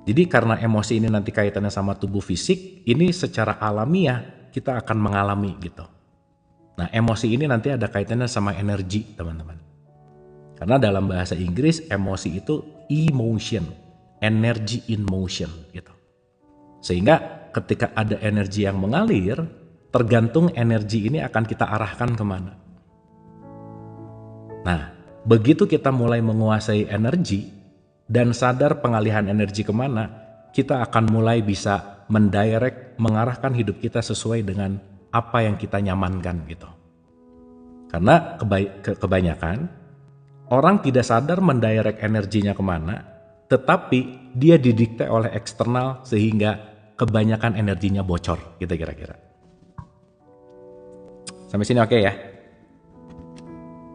Jadi karena emosi ini nanti kaitannya sama tubuh fisik, ini secara alamiah kita akan mengalami gitu. Nah emosi ini nanti ada kaitannya sama energi teman-teman. Karena dalam bahasa Inggris emosi itu emotion, energy in motion gitu. Sehingga ketika ada energi yang mengalir, tergantung energi ini akan kita arahkan kemana. Nah, begitu kita mulai menguasai energi dan sadar pengalihan energi kemana, kita akan mulai bisa mendirect, mengarahkan hidup kita sesuai dengan apa yang kita nyamankan gitu. Karena kebanyakan orang tidak sadar mendirect energinya kemana, tetapi dia didikte oleh eksternal sehingga kebanyakan energinya bocor gitu kira-kira. Sampai sini oke ya?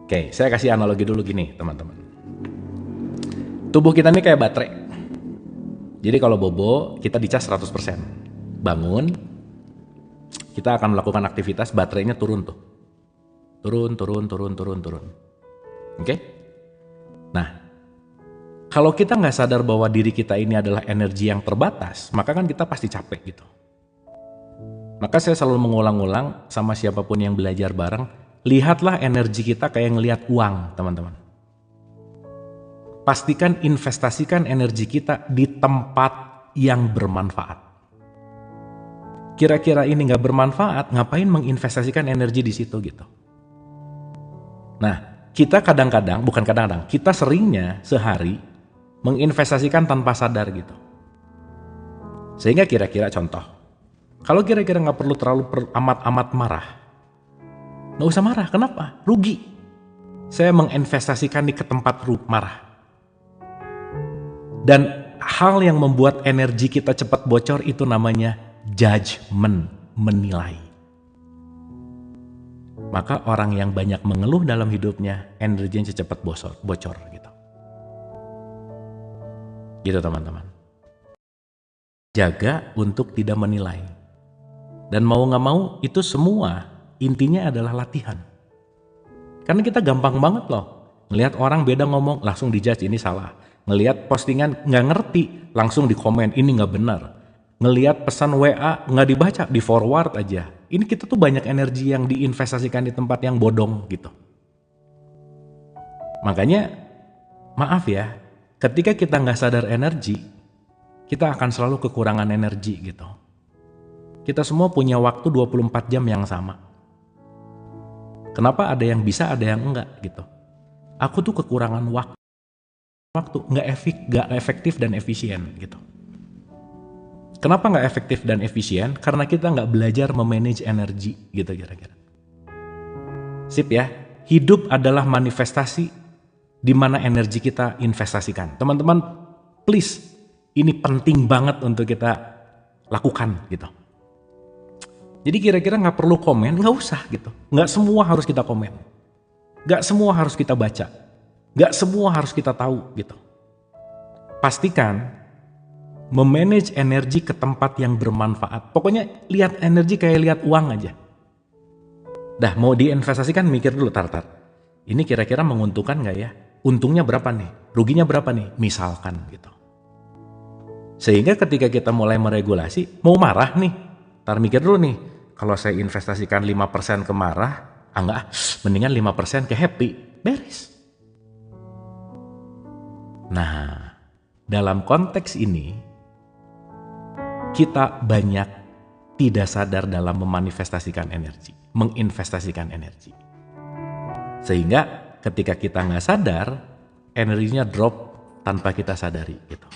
Oke, saya kasih analogi dulu gini teman-teman. Tubuh kita ini kayak baterai. Jadi kalau bobo, kita dicas 100%. Bangun, kita akan melakukan aktivitas, baterainya turun tuh. Turun. Oke? Nah, kalau kita nggak sadar bahwa diri kita ini adalah energi yang terbatas, maka kan kita pasti capek gitu. Maka saya selalu mengulang-ulang sama siapapun yang belajar bareng, lihatlah energi kita kayak ngelihat uang, teman-teman. Pastikan investasikan energi kita di tempat yang bermanfaat. Kira-kira ini nggak bermanfaat, ngapain menginvestasikan energi di situ gitu. Nah, kita kita seringnya sehari menginvestasikan tanpa sadar gitu. Sehingga kira-kira contoh, kalau kira-kira nggak perlu terlalu amat-amat marah, nggak usah marah, kenapa? Rugi. Saya menginvestasikan ke tempat marah. Dan hal yang membuat energi kita cepat bocor itu namanya judgment, menilai. Maka orang yang banyak mengeluh dalam hidupnya, energinya cepat bocor gitu. Gitu teman-teman. Jaga untuk tidak menilai. Dan mau gak mau itu semua intinya adalah latihan. Karena kita gampang banget loh. Ngelihat orang beda ngomong, langsung dijudge ini salah. Ngelihat postingan nggak ngerti, langsung di komen ini nggak benar. Ngelihat pesan WA nggak dibaca, di forward aja. Ini kita tuh banyak energi yang diinvestasikan di tempat yang bodong gitu. Makanya maaf ya, ketika kita nggak sadar energi, kita akan selalu kekurangan energi gitu. Kita semua punya waktu 24 jam yang sama. Kenapa ada yang bisa, ada yang enggak gitu. Aku tuh kekurangan waktu, nggak efektif dan efisien gitu. Kenapa nggak efektif dan efisien? Karena kita nggak belajar memanage energi gitu kira-kira. Sip ya, hidup adalah manifestasi di mana energi kita investasikan. Teman-teman, please, ini penting banget untuk kita lakukan gitu. Jadi kira-kira nggak perlu komen, nggak usah gitu. Nggak semua harus kita komen, nggak semua harus kita baca, nggak semua harus kita tahu gitu. Pastikan memanage energi ke tempat yang bermanfaat. Pokoknya lihat energi kayak lihat uang aja. Dah mau diinvestasikan mikir dulu tar. Ini kira-kira menguntungkan nggak ya? Untungnya berapa nih? Ruginya berapa nih? Misalkan gitu. Sehingga ketika kita mulai meregulasi, mau marah nih, tar mikir dulu nih. Kalau saya investasikan 5% ke marah, enggak, mendingan 5% ke happy. Beres. Nah, dalam konteks ini, kita banyak tidak sadar dalam memanifestasikan energi, menginvestasikan energi. Sehingga ketika kita nggak sadar, energinya drop tanpa kita sadari gitu.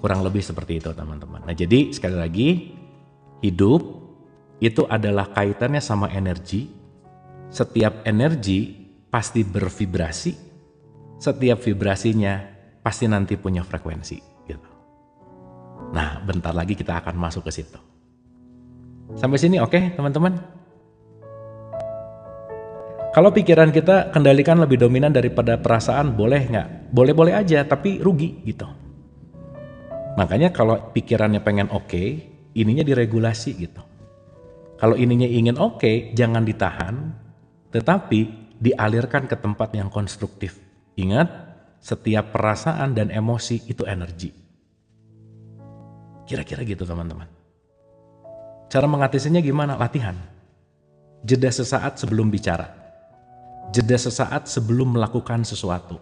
Kurang lebih seperti itu teman-teman. Nah jadi sekali lagi, hidup itu adalah kaitannya sama energi. Setiap energi pasti bervibrasi. Setiap vibrasinya pasti nanti punya frekuensi gitu. Nah, bentar lagi kita akan masuk ke situ. Sampai sini oke, teman-teman? Kalau pikiran kita kendalikan lebih dominan daripada perasaan, boleh nggak? Boleh-boleh aja, tapi rugi gitu. Makanya kalau pikirannya pengen oke, ininya diregulasi gitu. Kalau ininya ingin oke, jangan ditahan, tetapi dialirkan ke tempat yang konstruktif. Ingat, setiap perasaan dan emosi itu energi. Kira-kira gitu teman-teman. Cara mengatasinya gimana? Latihan. Jeda sesaat sebelum bicara. Jeda sesaat sebelum melakukan sesuatu.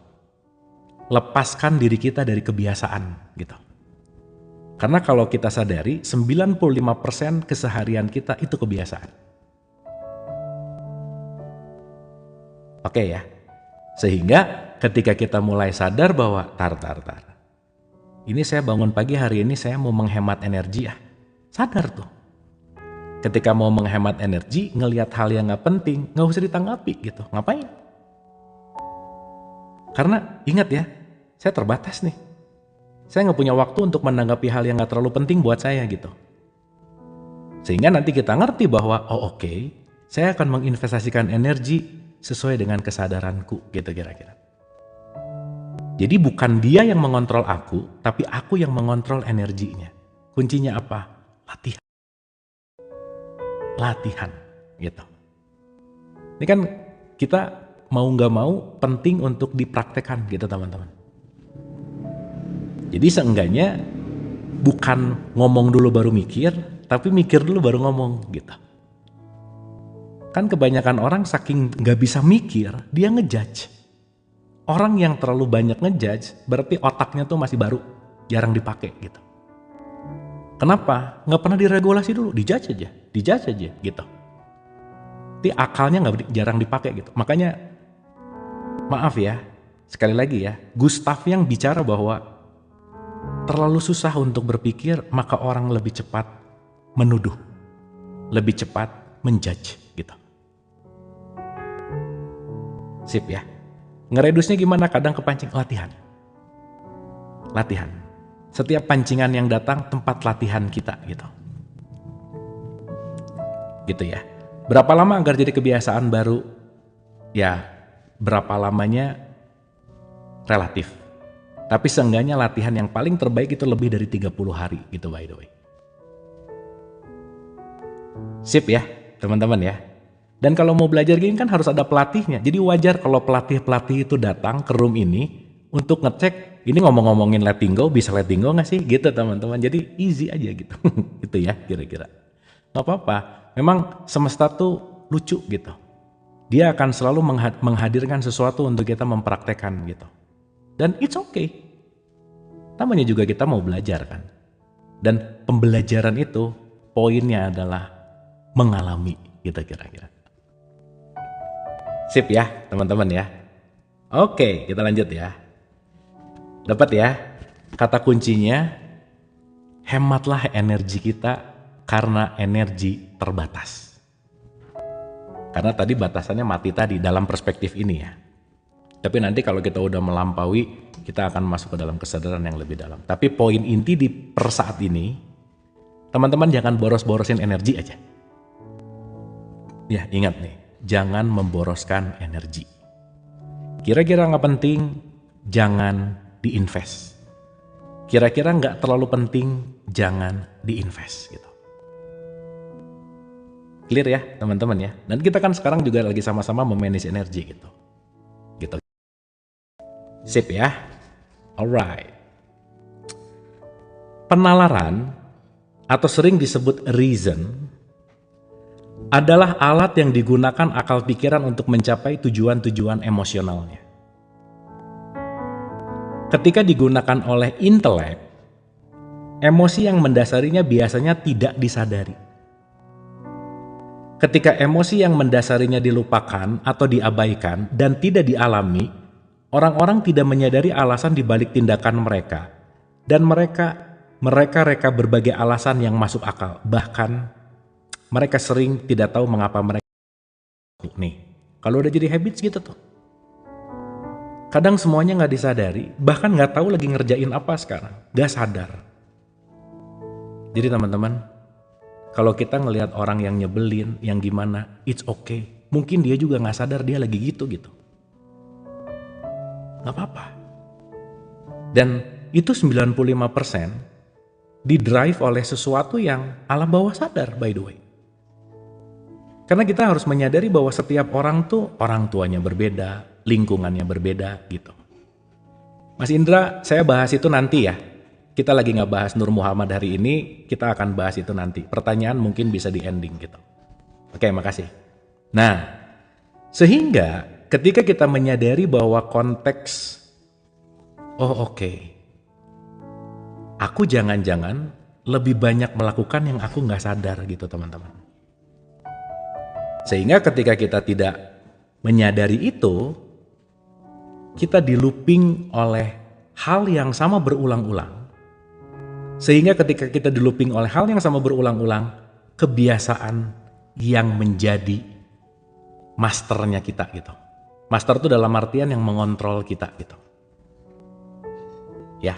Lepaskan diri kita dari kebiasaan gitu. Karena kalau kita sadari, 95% keseharian kita itu kebiasaan. Oke ya. Sehingga ketika kita mulai sadar bahwa tar. Ini saya bangun pagi hari ini saya mau menghemat energi ya. Sadar tuh. Ketika mau menghemat energi, ngelihat hal yang gak penting, gak usah ditanggapi gitu. Ngapain? Karena ingat ya, saya terbatas nih. Saya gak punya waktu untuk menanggapi hal yang gak terlalu penting buat saya gitu. Sehingga nanti kita ngerti bahwa, oh oke, saya akan menginvestasikan energi sesuai dengan kesadaranku gitu kira-kira. Jadi bukan dia yang mengontrol aku, tapi aku yang mengontrol energinya. Kuncinya apa? Latihan gitu. Ini kan kita mau nggak mau penting untuk dipraktekkan gitu teman-teman. Jadi seenggaknya bukan ngomong dulu baru mikir, tapi mikir dulu baru ngomong gitu. Kan kebanyakan orang saking nggak bisa mikir, dia ngejudge. Orang yang terlalu banyak ngejudge, berarti otaknya tuh masih baru, jarang dipakai gitu. Kenapa? Nggak pernah diregulasi dulu, dijudge aja gitu. Jadi akalnya jarang dipakai gitu. Makanya, maaf ya, sekali lagi ya, Gustav yang bicara bahwa terlalu susah untuk berpikir, maka orang lebih cepat menuduh, lebih cepat menjudge gitu. Sip ya. Ngeredusnya gimana? Kadang kepancing, latihan. Setiap pancingan yang datang tempat latihan kita gitu. Gitu ya. Berapa lama agar jadi kebiasaan baru? Ya, berapa lamanya relatif. Tapi seenggaknya latihan yang paling terbaik itu lebih dari 30 hari gitu by the way. Sip ya, teman-teman ya. Dan kalau mau belajar gini kan harus ada pelatihnya. Jadi wajar kalau pelatih itu datang ke room ini untuk ngecek, ini ngomong-ngomongin letting go, bisa letting go gak sih? Gitu teman-teman, jadi easy aja gitu. Gitu ya kira-kira. Gak apa-apa, memang semesta tuh lucu gitu. Dia akan selalu menghadirkan sesuatu untuk kita mempraktekkan gitu. Dan it's okay. Namanya juga kita mau belajar kan. Dan pembelajaran itu poinnya adalah mengalami gitu kira-kira. Sip ya, teman-teman ya. Oke, kita lanjut ya. Dapat ya? Kata kuncinya, hematlah energi kita karena energi terbatas. Karena tadi batasannya mati tadi dalam perspektif ini ya. Tapi nanti kalau kita udah melampaui, kita akan masuk ke dalam kesadaran yang lebih dalam. Tapi poin inti di per saat ini, teman-teman jangan boros-borosin energi aja. Ya, ingat nih, jangan memboroskan energi. Kira-kira nggak penting, jangan diinvest. Kira-kira nggak terlalu penting, jangan diinvest gitu. Clear ya teman-teman ya. Dan kita kan sekarang juga lagi sama-sama memanage energi gitu. Gitu. Sip ya. Alright. Penalaran atau sering disebut reason adalah alat yang digunakan akal pikiran untuk mencapai tujuan-tujuan emosionalnya. Ketika digunakan oleh intelek, emosi yang mendasarinya biasanya tidak disadari. Ketika emosi yang mendasarinya dilupakan atau diabaikan dan tidak dialami, orang-orang tidak menyadari alasan di balik tindakan mereka, dan mereka reka berbagai alasan yang masuk akal. Bahkan mereka sering tidak tahu mengapa mereka nih. Kalau udah jadi habits gitu tuh. Kadang semuanya nggak disadari, bahkan nggak tahu lagi ngerjain apa sekarang, nggak sadar. Jadi teman-teman, kalau kita ngelihat orang yang nyebelin, yang gimana, it's okay. Mungkin dia juga nggak sadar dia lagi gitu. Nggak apa-apa. Dan itu 95% didrive oleh sesuatu yang alam bawah sadar, by the way. Karena kita harus menyadari bahwa setiap orang tuh orang tuanya berbeda, lingkungannya berbeda gitu. Mas Indra, saya bahas itu nanti ya. Kita lagi nggak bahas Nur Muhammad hari ini, kita akan bahas itu nanti. Pertanyaan mungkin bisa di ending gitu. Oke, makasih. Nah, sehingga ketika kita menyadari bahwa konteks, aku jangan-jangan lebih banyak melakukan yang aku nggak sadar gitu teman-teman. Sehingga ketika kita tidak menyadari itu, kita di-looping oleh hal yang sama berulang-ulang. Sehingga ketika kita di-looping oleh hal yang sama berulang-ulang, kebiasaan yang menjadi masternya kita gitu. Master itu dalam artian yang mengontrol kita gitu. Ya.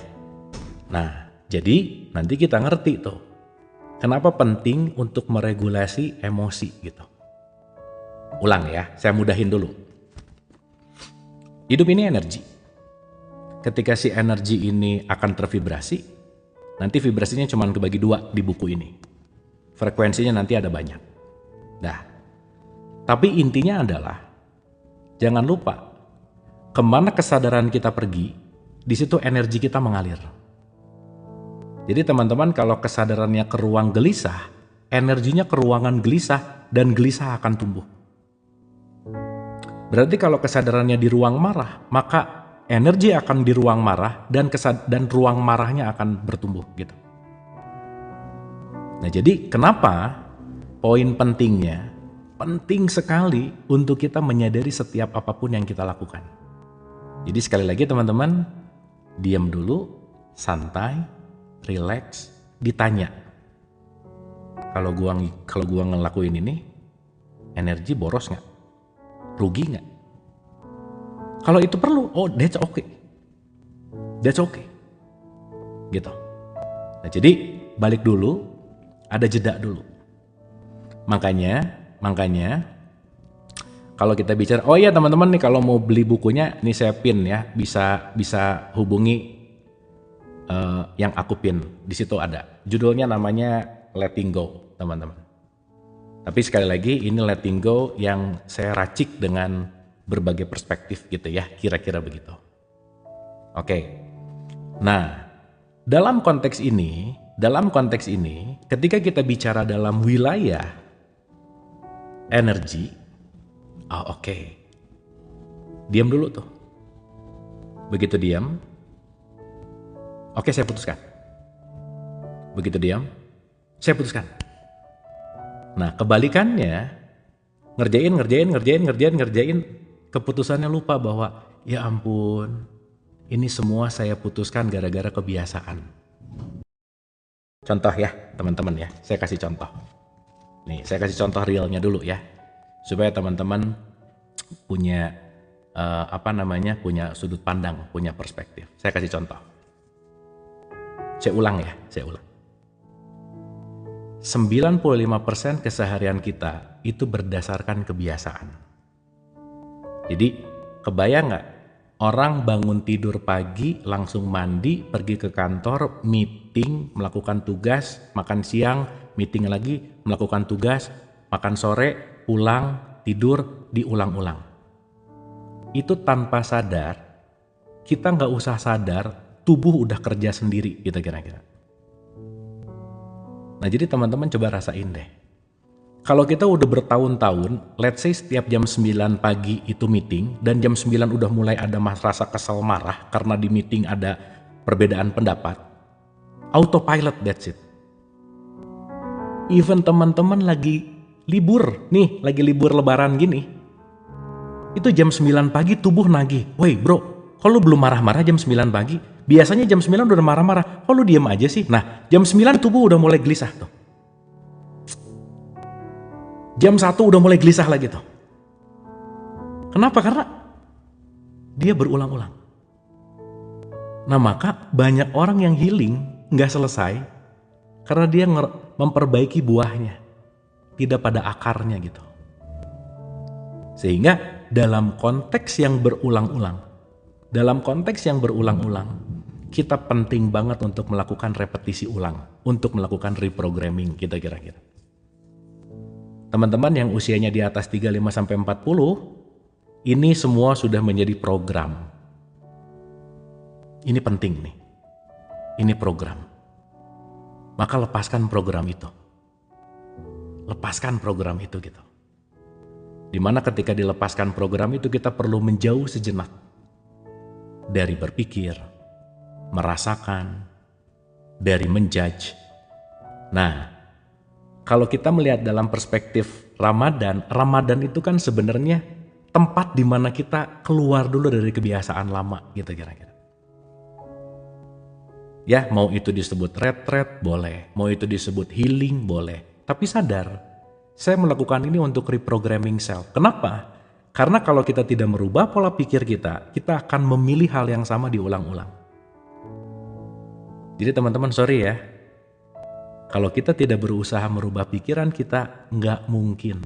Nah, jadi nanti kita ngerti tuh. Kenapa penting untuk meregulasi emosi gitu. Ulang ya, saya mudahin dulu. Hidup ini energi. Ketika si energi ini akan tervibrasi, nanti vibrasinya cuma kebagi dua di buku ini. Frekuensinya nanti ada banyak. Nah, tapi intinya adalah, jangan lupa, kemana kesadaran kita pergi, di situ energi kita mengalir. Jadi teman-teman kalau kesadarannya ke ruang gelisah, energinya ke ruangan gelisah, dan gelisah akan tumbuh. Berarti kalau kesadarannya di ruang marah, maka energi akan di ruang marah dan ruang marahnya akan bertumbuh gitu. Nah jadi kenapa poin pentingnya, penting sekali untuk kita menyadari setiap apapun yang kita lakukan. Jadi sekali lagi teman-teman, diam dulu, santai, relax, ditanya. Kalau gua ngelakuin ini, energi boros nggak? Rugi nggak? Kalau itu perlu, that's okay. That's okay. Gitu. Nah jadi balik dulu, ada jeda dulu. Makanya kalau kita bicara, teman-teman nih kalau mau beli bukunya, nih saya pin ya, bisa hubungi yang aku pin. Di situ ada. Judulnya namanya Letting Go, teman-teman. Tapi sekali lagi ini letting go yang saya racik dengan berbagai perspektif gitu ya, kira-kira begitu. Oke. Nah, dalam konteks ini, ketika kita bicara dalam wilayah energi, diam dulu tuh. Begitu diam, saya putuskan. Begitu diam, saya putuskan. Nah, kebalikannya, ngerjain, keputusannya lupa bahwa ya ampun, ini semua saya putuskan gara-gara kebiasaan. Contoh ya teman-teman ya, saya kasih contoh. Nih, saya kasih contoh realnya dulu ya, supaya teman-teman punya punya sudut pandang, punya perspektif. Saya kasih contoh. Saya ulang. 95% keseharian kita itu berdasarkan kebiasaan. Jadi, kebayang nggak? Orang bangun tidur pagi, langsung mandi, pergi ke kantor, meeting, melakukan tugas, makan siang, meeting lagi, melakukan tugas, makan sore, pulang, tidur, diulang-ulang. Itu tanpa sadar, kita nggak usah sadar, tubuh udah kerja sendiri gitu kira-kira. Nah jadi teman-teman coba rasain deh. Kalau kita udah bertahun-tahun, let's say setiap jam 9 pagi itu meeting, dan jam 9 udah mulai ada rasa kesel marah karena di meeting ada perbedaan pendapat, autopilot, that's it. Even teman-teman lagi libur lebaran gini, itu jam 9 pagi tubuh nagih, woi bro, kok lu belum marah-marah jam 9 pagi? Biasanya jam 9 udah marah-marah, kok lu diem aja sih? Nah, jam 9 tubuh udah mulai gelisah tuh. Jam 1 udah mulai gelisah lagi tuh. Kenapa? Karena dia berulang-ulang. Nah maka banyak orang yang healing nggak selesai karena dia memperbaiki buahnya, tidak pada akarnya gitu. Sehingga dalam konteks yang berulang-ulang, kita penting banget untuk melakukan repetisi ulang, untuk melakukan reprogramming kita kira-kira. Teman-teman yang usianya di atas 35-40, ini semua sudah menjadi program. Ini penting nih, ini program. Maka lepaskan program itu. Lepaskan program itu gitu. Dimana ketika dilepaskan program itu kita perlu menjauh sejenak dari berpikir, merasakan, dari menjudge. Nah, kalau kita melihat dalam perspektif Ramadan itu kan sebenarnya tempat di mana kita keluar dulu dari kebiasaan lama gitu kira-kira. Ya, mau itu disebut retret boleh, mau itu disebut healing boleh. Tapi sadar, saya melakukan ini untuk reprogramming self. Kenapa? Karena kalau kita tidak merubah pola pikir kita akan memilih hal yang sama diulang-ulang. Jadi teman-teman sorry ya, kalau kita tidak berusaha merubah pikiran kita, nggak mungkin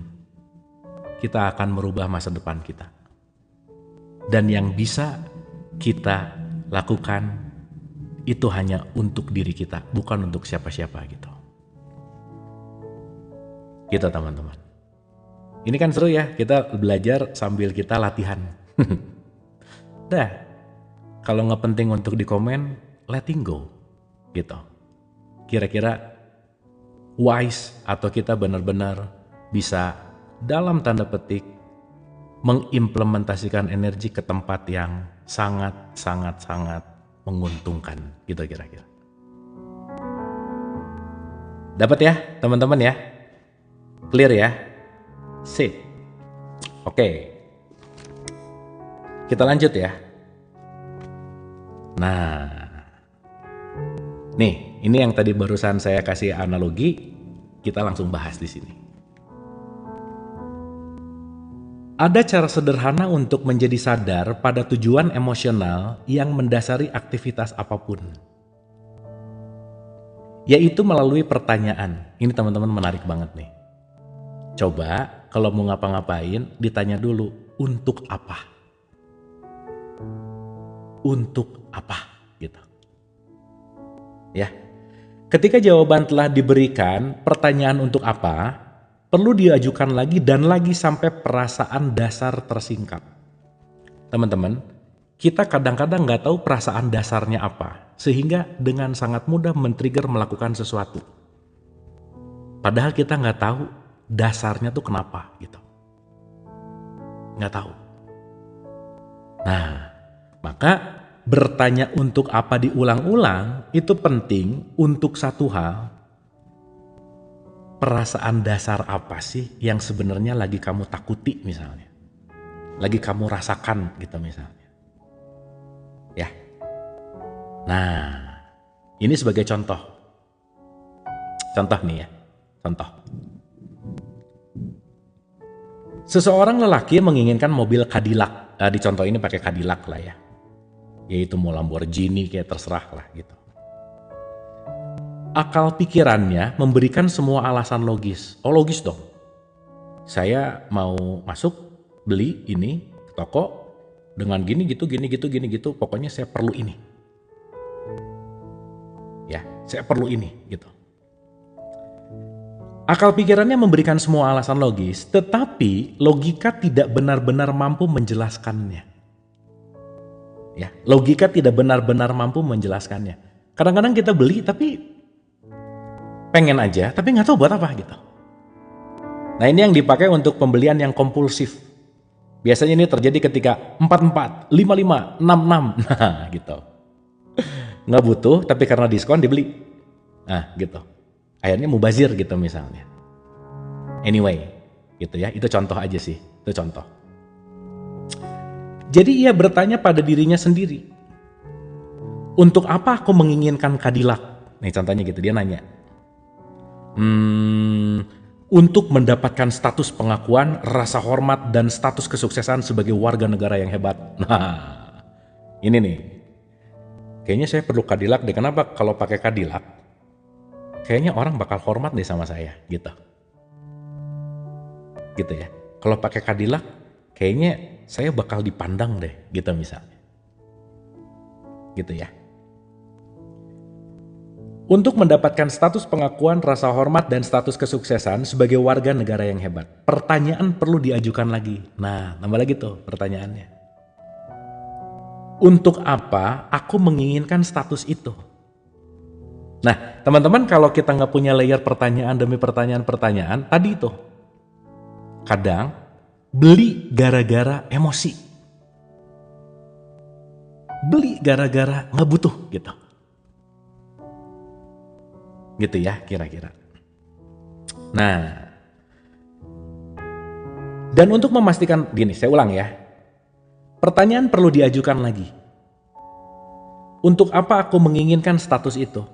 kita akan merubah masa depan kita. Dan yang bisa kita lakukan itu hanya untuk diri kita, bukan untuk siapa-siapa gitu. Gitu teman-teman. Ini kan seru ya, kita belajar sambil kita latihan. Dah, kalau nggak penting untuk dikomen, letting go gitu. Kira-kira wise atau kita benar-benar bisa dalam tanda petik mengimplementasikan energi ke tempat yang sangat menguntungkan gitu kira-kira. Dapat ya teman-teman ya? Clear ya? Sip. Oke. Kita lanjut ya. Nah, nih, ini yang tadi barusan saya kasih analogi, kita langsung bahas di sini. Ada cara sederhana untuk menjadi sadar pada tujuan emosional yang mendasari aktivitas apapun, yaitu melalui pertanyaan. Ini teman-teman menarik banget nih. Coba kalau mau ngapa-ngapain, ditanya dulu, untuk apa? Untuk apa? Gitu. Ya. Ketika jawaban telah diberikan, pertanyaan untuk apa perlu diajukan lagi dan lagi sampai perasaan dasar tersingkap. Teman-teman, kita kadang-kadang nggak tahu perasaan dasarnya apa, sehingga dengan sangat mudah men-trigger melakukan sesuatu. Padahal kita nggak tahu dasarnya tuh kenapa gitu. Nggak tahu. Nah, maka bertanya untuk apa diulang-ulang itu penting untuk satu hal. perasaan dasar apa sih yang sebenarnya lagi kamu takuti misalnya. Lagi kamu rasakan gitu misalnya. Ya. Nah, ini sebagai contoh. Contoh nih ya. Contoh. Seseorang lelaki menginginkan mobil Cadillac. Di contoh ini pakai Cadillac lah ya. Yaitu mau Lamborghini kayak terserah lah gitu. Akal pikirannya memberikan semua alasan logis. Oh logis dong. Saya mau masuk, beli ini ke toko dengan gini gitu. Pokoknya saya perlu ini. Ya, saya perlu ini gitu. Akal pikirannya memberikan semua alasan logis, tetapi logika tidak benar-benar mampu menjelaskannya. Ya, logika tidak benar-benar mampu menjelaskannya. Kadang-kadang kita beli tapi pengen aja, tapi nggak tahu buat apa gitu. Nah ini yang dipakai untuk pembelian yang kompulsif. Biasanya ini terjadi ketika 44, 55, 66, nah gitu. Nggak butuh, tapi karena diskon dibeli. Nah gitu. Akhirnya mubazir gitu misalnya. Anyway, gitu ya. Itu contoh aja sih. Itu contoh. Jadi ia bertanya pada dirinya sendiri. Untuk apa aku menginginkan Cadillac? Nih contohnya gitu, dia nanya. Untuk mendapatkan status pengakuan, rasa hormat, dan status kesuksesan sebagai warga negara yang hebat. Nah, ini nih. Kayaknya saya perlu Cadillac deh. Kenapa kalau pakai Cadillac? Kayaknya orang bakal hormat deh sama saya, gitu. Gitu ya. Kalau pakai Cadillac, kayaknya saya bakal dipandang deh, gitu misalnya. Gitu ya. Untuk mendapatkan status pengakuan, rasa hormat, dan status kesuksesan sebagai warga negara yang hebat. Pertanyaan perlu diajukan lagi. Nah, tambah lagi tuh pertanyaannya. Untuk apa aku menginginkan status itu? Nah, teman-teman kalau kita nggak punya layer pertanyaan demi pertanyaan-pertanyaan, tadi itu. Kadang beli gara-gara emosi. Beli gara-gara nggak butuh gitu. Gitu ya kira-kira. Nah, dan untuk memastikan, gini saya ulang ya. Pertanyaan perlu diajukan lagi. Untuk apa aku menginginkan status itu?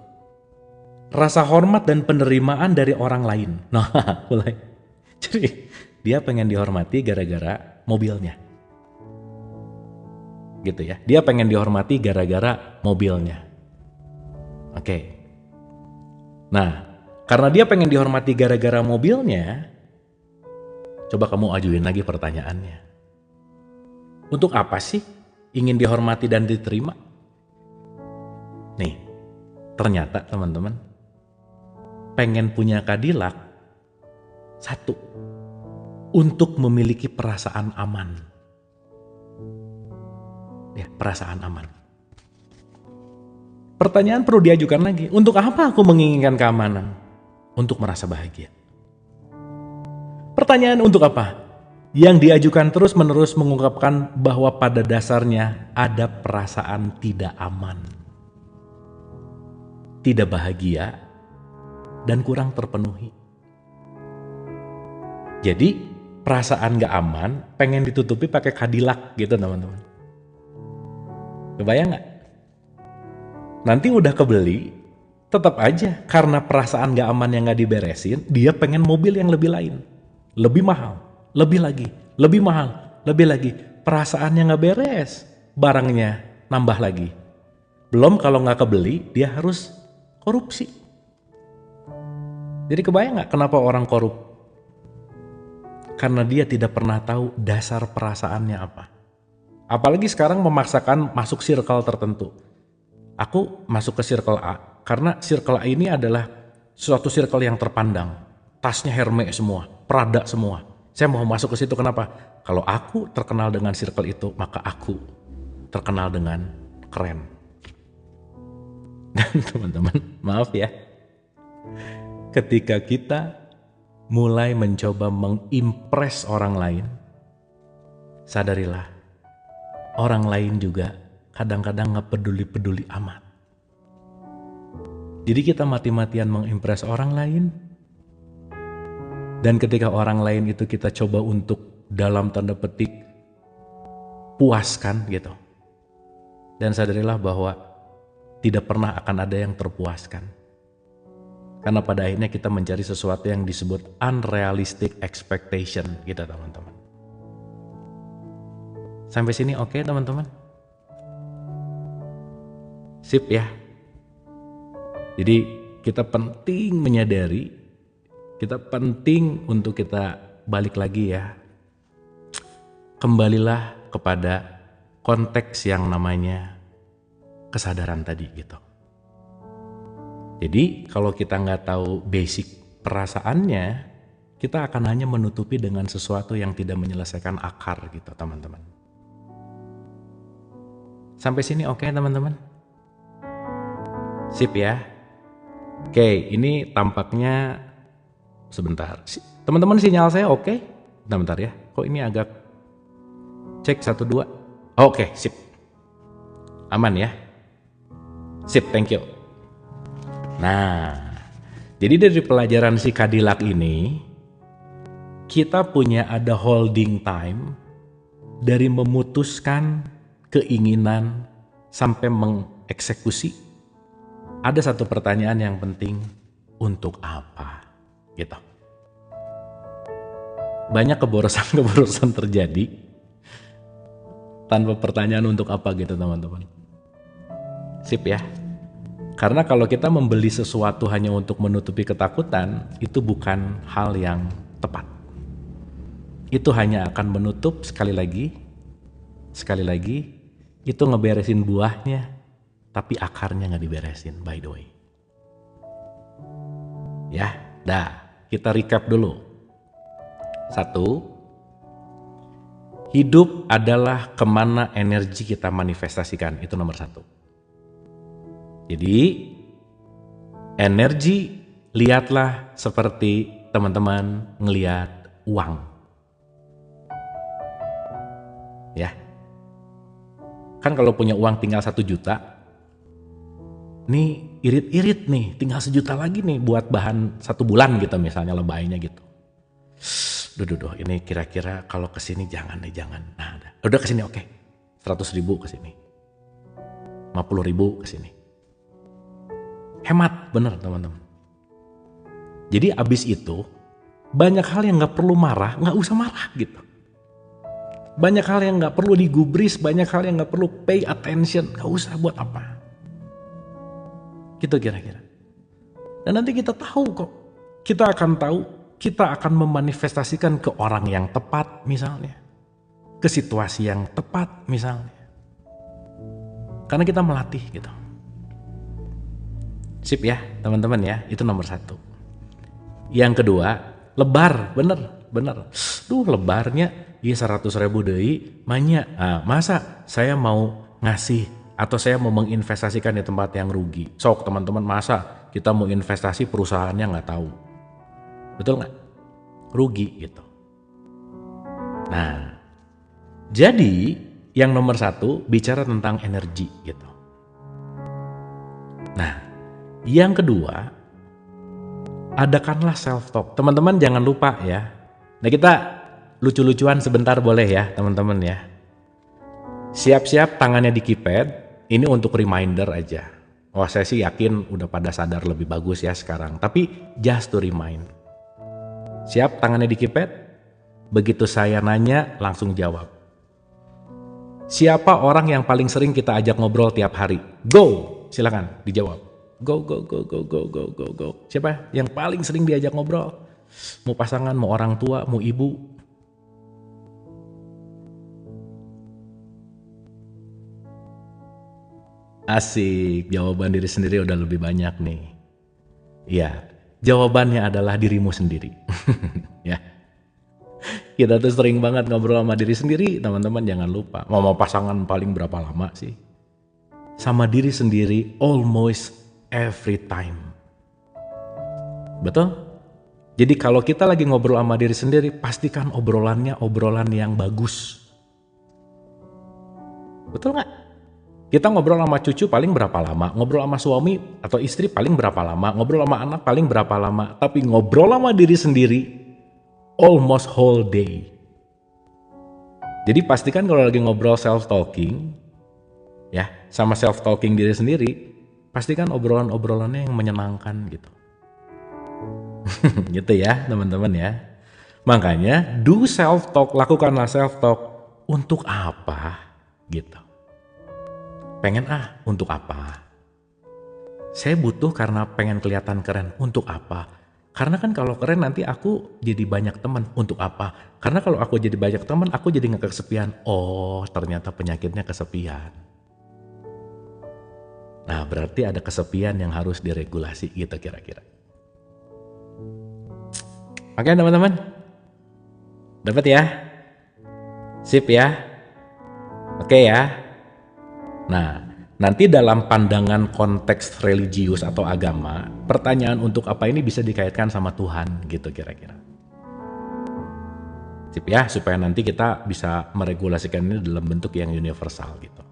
Rasa hormat dan penerimaan dari orang lain. Nah, mulai. Jadi dia pengen dihormati gara-gara mobilnya. Gitu ya. Dia pengen dihormati gara-gara mobilnya. Oke. Nah, karena dia pengen dihormati gara-gara mobilnya, coba kamu ajuin lagi pertanyaannya. Untuk apa sih ingin dihormati dan diterima? Nih, ternyata teman-teman, pengen punya Cadillac, satu, untuk memiliki perasaan aman. Ya, perasaan aman. Pertanyaan perlu diajukan lagi. Untuk apa aku menginginkan keamanan? Untuk merasa bahagia. Pertanyaan untuk apa? Yang diajukan terus-menerus mengungkapkan bahwa pada dasarnya ada perasaan tidak aman, tidak bahagia, dan kurang terpenuhi. Jadi perasaan gak aman pengen ditutupi pakai Cadillac gitu teman-teman. Kebayang gak? Nanti udah kebeli, tetap aja karena perasaan gak aman yang gak diberesin, dia pengen mobil yang lebih lain, lebih mahal, lebih lagi, lebih mahal, lebih lagi. Perasaannya gak beres, barangnya nambah lagi. Belum kalau gak kebeli, dia harus korupsi. Jadi kebayang gak kenapa orang korup? Karena dia tidak pernah tahu dasar perasaannya apa. Apalagi sekarang memaksakan masuk circle tertentu. Aku masuk ke circle A, karena circle A ini adalah suatu circle yang terpandang. Tasnya Hermes semua, Prada semua. Saya mau masuk ke situ kenapa? Kalau aku terkenal dengan circle itu, maka aku terkenal dengan keren. Dan teman-teman, maaf ya. Ketika kita mulai mencoba mengimpress orang lain, sadarilah, orang lain juga kadang-kadang gak peduli-peduli amat. Jadi kita mati-matian mengimpress orang lain, Dan ketika orang lain itu kita coba untuk dalam tanda petik puaskan gitu. Dan sadarilah bahwa tidak pernah akan ada yang terpuaskan. Karena pada akhirnya kita mencari sesuatu yang disebut unrealistic expectation gitu teman-teman. Sampai sini oke, teman-teman? Sip ya. Jadi kita penting menyadari, kita penting untuk kita balik lagi ya. Kembalilah kepada konteks yang namanya kesadaran tadi gitu. Jadi kalau kita nggak tahu basic perasaannya, kita akan hanya menutupi dengan sesuatu yang tidak menyelesaikan akar gitu teman-teman. Sampai sini oke, teman-teman? Sip ya. Oke, ini tampaknya sebentar. Teman-teman sinyal saya oke? Bentar ya. Kok ini agak cek 1 2. Oke, sip. Aman ya. Sip, thank you. Nah, jadi dari pelajaran si Cadillac ini kita punya ada holding time dari memutuskan keinginan sampai mengeksekusi. Ada satu pertanyaan yang penting, untuk apa? Gitu. Banyak keborosan terjadi tanpa pertanyaan untuk apa gitu teman-teman. Sip ya. Karena kalau kita membeli sesuatu hanya untuk menutupi ketakutan, itu bukan hal yang tepat. Itu hanya akan menutup sekali lagi, itu ngeberesin buahnya, tapi akarnya nggak diberesin, by the way. Ya, kita recap dulu. 1, hidup adalah kemana energi kita manifestasikan, itu nomor 1. Jadi, energi lihatlah seperti teman-teman ngelihat uang. Ya. Kan kalau punya uang tinggal 1 juta, nih irit-irit nih, tinggal 1 juta lagi nih buat bahan 1 bulan gitu misalnya lebaynya gitu. Duh, ini kira-kira kalau kesini jangan. Nah, udah kesini oke. 100.000 kesini. 50.000 kesini. Hemat, bener teman-teman. Jadi abis itu, banyak hal yang gak perlu marah, gak usah marah gitu. Banyak hal yang gak perlu digubris, banyak hal yang gak perlu pay attention, gak usah, buat apa. Gitu kira-kira. Dan nanti kita tahu kok, kita akan tahu, kita akan memanifestasikan ke orang yang tepat misalnya. Ke situasi yang tepat misalnya. Karena kita melatih gitu. Sip ya teman-teman ya, itu nomor 1. Yang kedua, lebar, bener. Lebarnya ya 100.000 deui, manya. Nah, masa saya mau ngasih atau saya mau menginvestasikan di tempat yang rugi? Sok teman-teman, masa kita mau investasi perusahaannya nggak tahu? Betul nggak? Rugi gitu. Nah, jadi yang nomor 1 bicara tentang energi gitu. Nah, yang kedua, adakanlah self-talk. Teman-teman jangan lupa ya. Nah, kita lucu-lucuan sebentar boleh ya teman-teman ya. Siap-siap tangannya di keypad, ini untuk reminder aja. Wah, saya sih yakin udah pada sadar lebih bagus ya sekarang. Tapi just to remind. Siap tangannya di keypad? Begitu saya nanya langsung jawab. Siapa orang yang paling sering kita ajak ngobrol tiap hari? Go! Silakan dijawab. Go. Siapa yang paling sering diajak ngobrol? Mau pasangan, mau orang tua, mau ibu? Asik, jawaban diri sendiri udah lebih banyak nih. Iya, jawabannya adalah dirimu sendiri. Ya. Kita tuh sering banget ngobrol sama diri sendiri, teman-teman jangan lupa. Mau pasangan paling berapa lama sih? Sama diri sendiri almost every time. Betul? Jadi kalau kita lagi ngobrol sama diri sendiri, pastikan obrolannya obrolan yang bagus. Betul nggak? Kita ngobrol sama cucu paling berapa lama? Ngobrol sama suami atau istri paling berapa lama? Ngobrol sama anak paling berapa lama? Tapi ngobrol sama diri sendiri, almost whole day. Jadi pastikan kalau lagi ngobrol self-talking, ya, sama self-talking diri sendiri, pastikan obrolan-obrolannya yang menyenangkan gitu. Gitu ya teman-teman ya. Makanya do self-talk, lakukanlah self-talk. Untuk apa? Gitu. Pengen untuk apa? Saya butuh karena pengen kelihatan keren. Untuk apa? Karena kan kalau keren nanti aku jadi banyak teman. Untuk apa? Karena kalau aku jadi banyak teman, aku jadi nggak kesepian. Oh, ternyata penyakitnya kesepian. Nah, berarti ada kesepian yang harus diregulasi gitu kira-kira. Oke teman-teman? Dapat ya? Sip ya? Oke ya? Nah, nanti dalam pandangan konteks religius atau agama, pertanyaan untuk apa ini bisa dikaitkan sama Tuhan gitu kira-kira. Sip ya, supaya nanti kita bisa meregulasikan ini dalam bentuk yang universal gitu.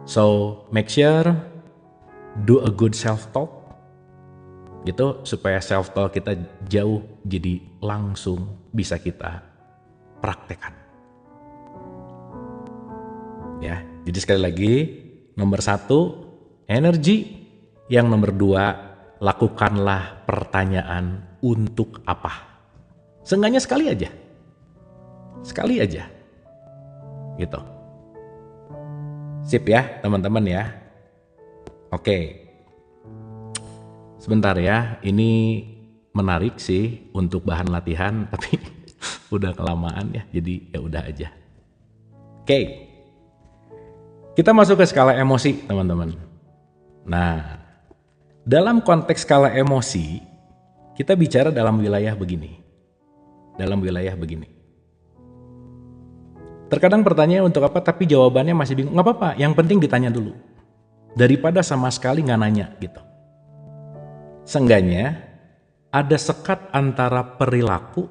So, make sure do a good self-talk gitu, supaya self-talk kita jauh jadi langsung bisa kita praktekkan. Ya, jadi sekali lagi, nomor 1, energi. Yang nomor 2, lakukanlah pertanyaan untuk apa. Seenggaknya sekali aja. Sekali aja. Gitu. Sip ya, teman-teman ya. Oke. Sebentar ya, ini menarik sih untuk bahan latihan, tapi udah kelamaan ya, jadi ya udah aja. Oke. Kita masuk ke skala emosi, teman-teman. Nah, dalam konteks skala emosi, kita bicara dalam wilayah begini. Dalam wilayah begini. Terkadang pertanyaan untuk apa, tapi jawabannya masih bingung. Nggak apa-apa, yang penting ditanya dulu. Daripada sama sekali nggak nanya gitu. Seenggaknya, ada sekat antara perilaku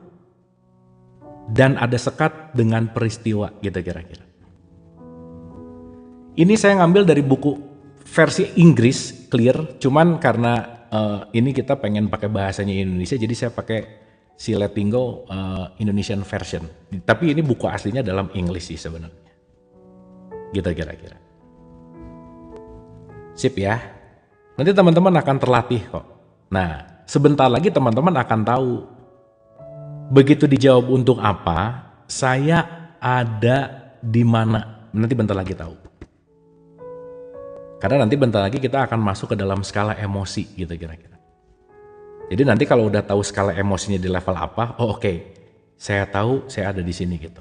dan ada sekat dengan peristiwa gitu kira-kira. Ini saya ngambil dari buku versi Inggris, Clear, cuman karena ini kita pengen pakai bahasanya Indonesia, jadi saya pakai si Letting Go Indonesian version. Tapi ini buku aslinya dalam English sih sebenarnya. Gitu kira-kira. Sip ya. Nanti teman-teman akan terlatih kok. Nah, sebentar lagi teman-teman akan tahu. Begitu dijawab untuk apa, saya ada di mana. Nanti bentar lagi tahu. Karena nanti bentar lagi kita akan masuk ke dalam skala emosi gitu kira-kira. Jadi nanti kalau udah tahu skala emosinya di level apa, oh oke, saya tahu saya ada di sini gitu.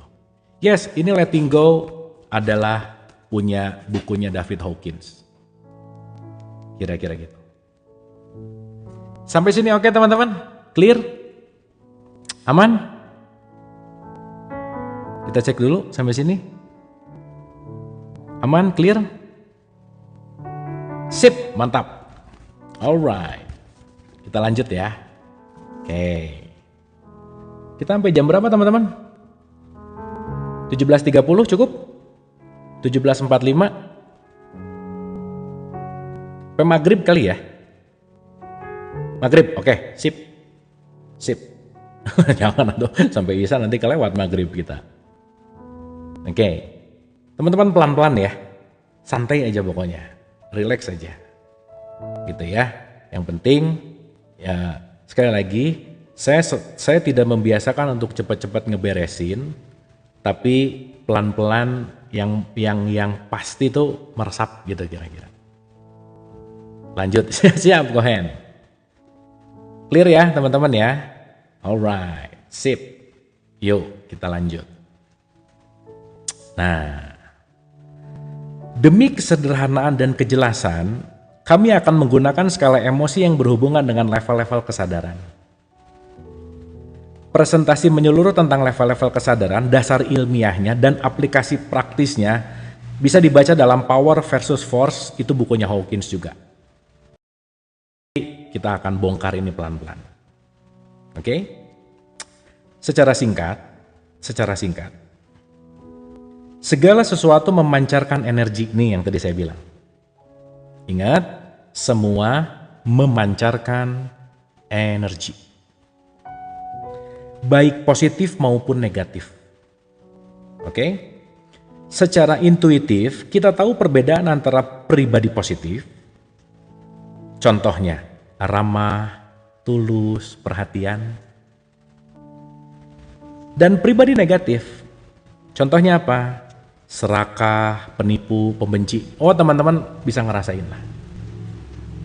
Yes, ini Letting Go adalah punya bukunya David Hawkins. Kira-kira gitu. Sampai sini oke teman-teman? Clear? Aman? Kita cek dulu sampai sini. Aman? Clear? Sip, mantap. Alright. Kita lanjut ya. Oke. Kita sampai jam berapa teman-teman? 17.30 cukup? 17.45? Sampai maghrib kali ya? Maghrib, oke, sip. Sip. Jangan tuh sampai isya nanti kelewat maghrib kita. Oke. Teman-teman pelan-pelan ya. Santai aja pokoknya. Relax aja. Gitu ya. Yang penting ya sekali lagi saya tidak membiasakan untuk cepat-cepat ngeberesin, tapi pelan-pelan yang pasti tuh meresap gitu kira-kira. Lanjut. Siap, go ahead. Clear ya teman-teman ya. Alright, sip. Yuk kita lanjut. Nah, demi kesederhanaan dan kejelasan, kami akan menggunakan skala emosi yang berhubungan dengan level-level kesadaran. Presentasi menyeluruh tentang level-level kesadaran, dasar ilmiahnya, dan aplikasi praktisnya bisa dibaca dalam Power versus Force, itu bukunya Hawkins juga. Kita akan bongkar ini pelan-pelan. Oke? Secara singkat, segala sesuatu memancarkan energi, nih yang tadi saya bilang. Ingat, semua memancarkan energi. baik positif maupun negatif. Oke? Secara intuitif, kita tahu perbedaan antara pribadi positif, contohnya ramah, tulus, perhatian, dan pribadi negatif, contohnya apa? Serakah, penipu, pembenci. Oh, teman-teman bisa ngerasain lah.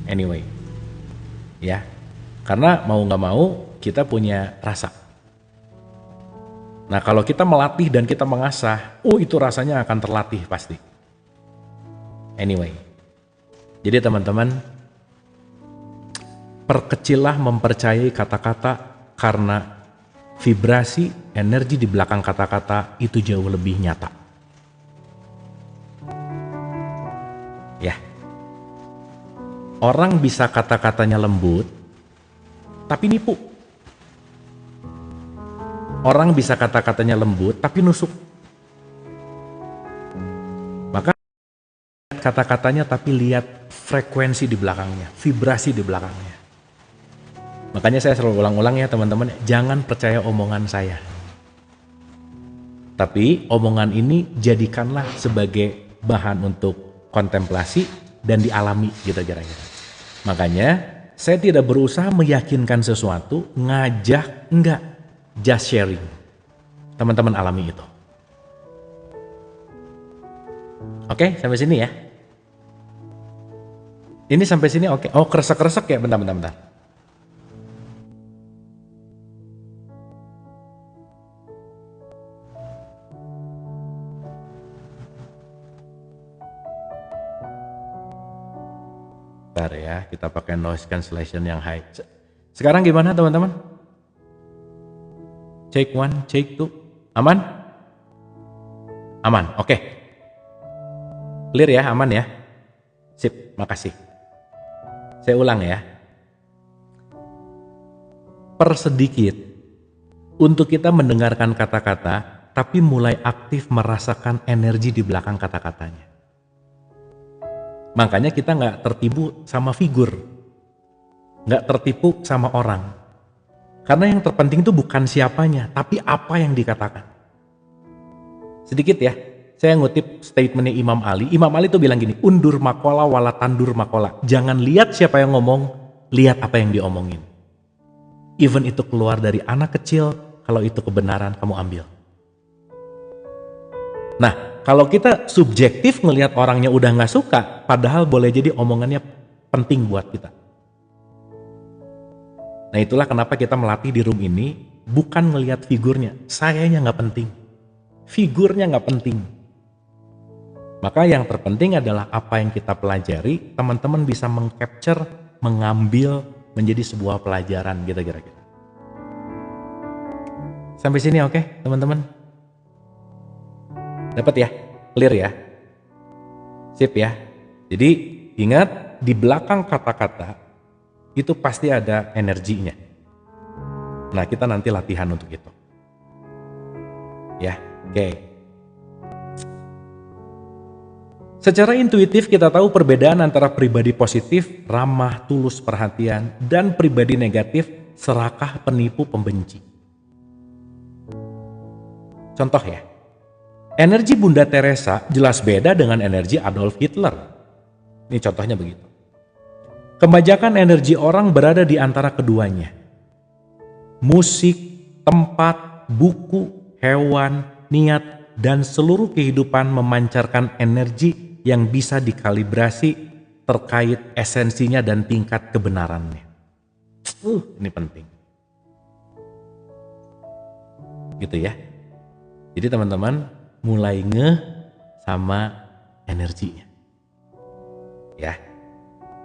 Anyway, ya, karena mau nggak mau kita punya rasa. Nah, kalau kita melatih dan kita mengasah, itu rasanya akan terlatih pasti. Anyway, jadi teman-teman, perkecillah mempercayai kata-kata karena vibrasi, energi di belakang kata-kata itu jauh lebih nyata. Ya, orang bisa kata-katanya lembut, tapi nipu. Orang bisa kata-katanya lembut, tapi nusuk. Maka kata-katanya tapi lihat frekuensi di belakangnya, vibrasi di belakangnya. Makanya saya selalu ulang-ulang ya teman-teman, jangan percaya omongan saya. Tapi omongan ini jadikanlah sebagai bahan untuk kontemplasi dan dialami gitu kira-kira. Makanya saya tidak berusaha meyakinkan sesuatu, ngajak, enggak. Just sharing. Teman-teman alami itu. Oke, sampai sini ya. Ini sampai sini oke. Oh, kresek-kresek ya, bentar. Bentar ya, kita pakai noise cancellation yang high. Sekarang gimana teman-teman? Cek 1, cek 2. Aman? Aman, oke. Clear ya, aman ya? Sip, makasih. Saya ulang ya. Persedikit, untuk kita mendengarkan kata-kata, tapi mulai aktif merasakan energi di belakang kata-katanya. Makanya kita nggak tertipu sama figur, nggak tertipu sama orang. Karena yang terpenting itu bukan siapanya, tapi apa yang dikatakan. Sedikit ya, saya ngutip statementnya Imam Ali. Imam Ali tuh bilang gini, undur makola wala tandur makola. Jangan lihat siapa yang ngomong, lihat apa yang diomongin. Even itu keluar dari anak kecil, kalau itu kebenaran kamu ambil. Nah, kalau kita subjektif ngelihat orangnya udah nggak suka, padahal boleh jadi omongannya penting buat kita. Nah, itulah kenapa kita melatih di room ini, bukan ngelihat figurnya. Sayanya nggak penting. Figurnya nggak penting. Maka yang terpenting adalah apa yang kita pelajari, teman-teman bisa mengcapture, mengambil menjadi sebuah pelajaran gitu kira-kira. Sampai sini oke, teman-teman? Dapat ya? Clear ya? Sip ya? Jadi ingat, di belakang kata-kata itu pasti ada energinya. Nah, kita nanti latihan untuk itu. Ya, oke. Secara intuitif kita tahu perbedaan antara pribadi positif, ramah, tulus, perhatian, dan pribadi negatif, serakah, penipu, pembenci. Contoh ya, energi Bunda Teresa jelas beda dengan energi Adolf Hitler. Ini contohnya begitu. Kebanyakan energi orang berada di antara keduanya. Musik, tempat, buku, hewan, niat, dan seluruh kehidupan memancarkan energi yang bisa dikalibrasi terkait esensinya dan tingkat kebenarannya. Ini penting. Gitu ya. Jadi teman-teman mulai ngeh sama energinya. Ya.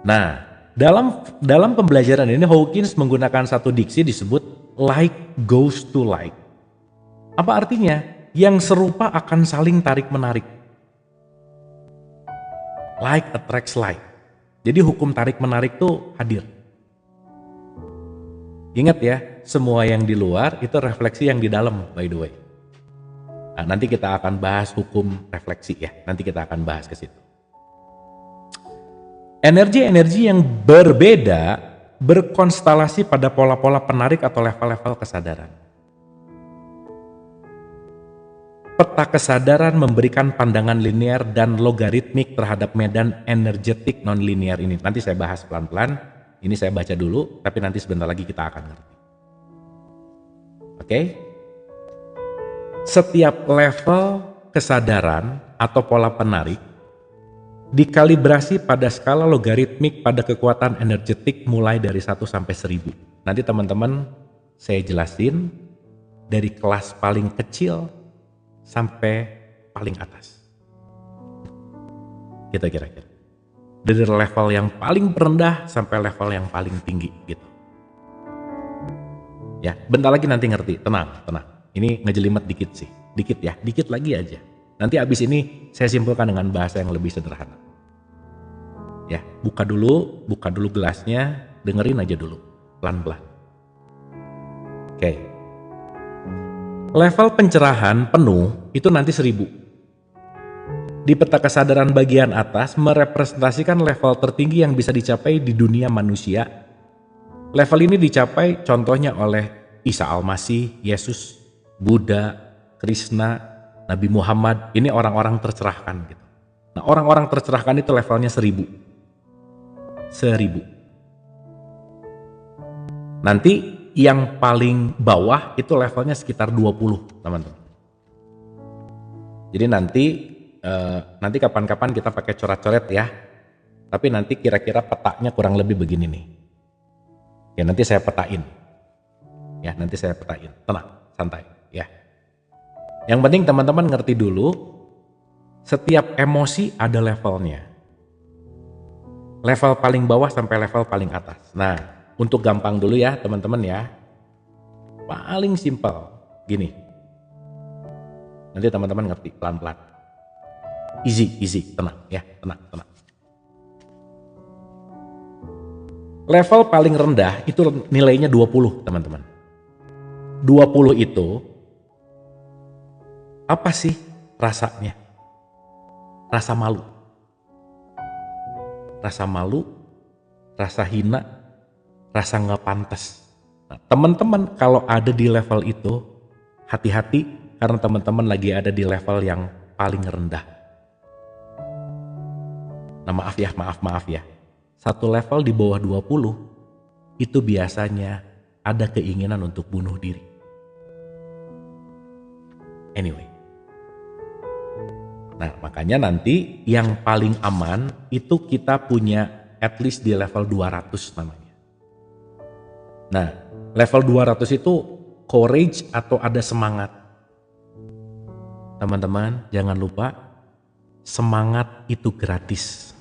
Nah, dalam pembelajaran ini Hawkins menggunakan satu diksi disebut like goes to like. Apa artinya? Yang serupa akan saling tarik-menarik. Like attracts like. Jadi hukum tarik-menarik tuh hadir. Ingat ya, semua yang di luar itu refleksi yang di dalam, by the way. Nah, nanti kita akan bahas hukum refleksi ya. Nanti kita akan bahas ke situ. Energi-energi yang berbeda berkonstelasi pada pola-pola penarik atau level-level kesadaran. Peta kesadaran memberikan pandangan linear dan logaritmik terhadap medan energetik non-linear ini. Nanti saya bahas pelan-pelan, ini saya baca dulu, tapi nanti sebentar lagi kita akan ngerti. Oke? Setiap level kesadaran atau pola penarik dikalibrasi pada skala logaritmik pada kekuatan energetik mulai dari 1 sampai 1000. Nanti teman-teman saya jelasin dari kelas paling kecil sampai paling atas. Gitu kira-kira. Dari level yang paling rendah sampai level yang paling tinggi gitu. Ya, bentar lagi nanti ngerti, tenang. Ini ngejelimet dikit sih, dikit lagi aja. Nanti abis ini saya simpulkan dengan bahasa yang lebih sederhana. Ya, buka dulu gelasnya, dengerin aja dulu, pelan-pelan. Oke. Level pencerahan penuh itu nanti 1000. Di peta kesadaran bagian atas merepresentasikan level tertinggi yang bisa dicapai di dunia manusia. Level ini dicapai contohnya oleh Isa Al-Masih, Yesus, Buddha, Krishna, Nabi Muhammad. Ini orang-orang tercerahkan gitu. Nah, orang-orang tercerahkan itu levelnya 1000. Nanti yang paling bawah itu levelnya sekitar 20, teman-teman. Jadi nanti kapan-kapan kita pakai coret-coret ya. Tapi nanti kira-kira petanya kurang lebih begini nih. Ya nanti saya petain. Tenang, santai ya. Yang penting teman-teman ngerti dulu, setiap emosi ada levelnya. Level paling bawah sampai level paling atas. Nah, untuk gampang dulu ya teman-teman ya. Paling simpel gini. Nanti teman-teman ngerti pelan-pelan. Easy, tenang ya, tenang. Level paling rendah itu nilainya 20, teman-teman. 20 itu apa sih rasanya? Rasa malu, rasa hina, rasa nggak pantas. Nah, teman-teman kalau ada di level itu, hati-hati karena teman-teman lagi ada di level yang paling rendah. Nah maaf ya, satu level di bawah 20 itu biasanya ada keinginan untuk bunuh diri. Anyway, nah makanya nanti yang paling aman itu kita punya at least di level 200 namanya. Nah, level 200 itu courage atau ada semangat. Teman-teman, jangan lupa semangat itu gratis.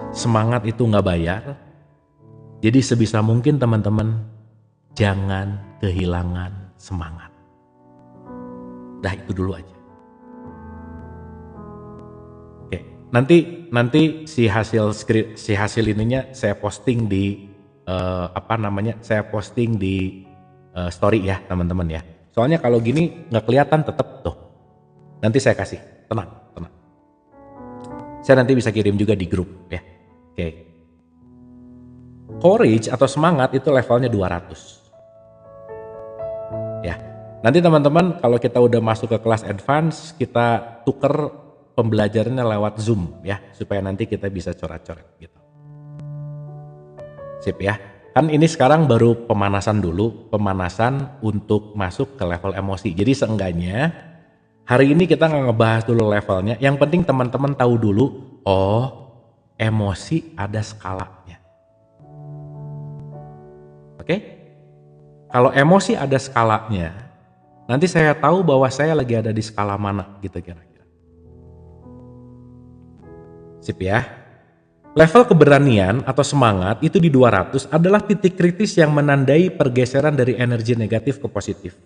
Semangat itu nggak bayar. Jadi sebisa mungkin teman-teman jangan kehilangan semangat. Dah itu dulu aja. Oke, nanti si hasil ininya saya posting di saya posting di story ya teman-teman ya. Soalnya kalau gini nggak kelihatan tetep tuh. Nanti saya kasih, tenang. Saya nanti bisa kirim juga di grup ya. Oke. Courage atau semangat itu levelnya 200. Ya. Nanti teman-teman kalau kita udah masuk ke kelas advance, kita tuker pembelajarannya lewat Zoom ya, supaya nanti kita bisa coret-coret gitu. Sip ya. Kan ini sekarang baru pemanasan untuk masuk ke level emosi. Jadi seenggaknya hari ini kita nggak ngebahas dulu levelnya. Yang penting teman-teman tahu dulu, oh emosi ada skalanya. Oke? Kalau emosi ada skalanya, nanti saya tahu bahwa saya lagi ada di skala mana gitu kira-kira. Sip ya. Level keberanian atau semangat itu di 200 adalah titik kritis yang menandai pergeseran dari energi negatif ke positif.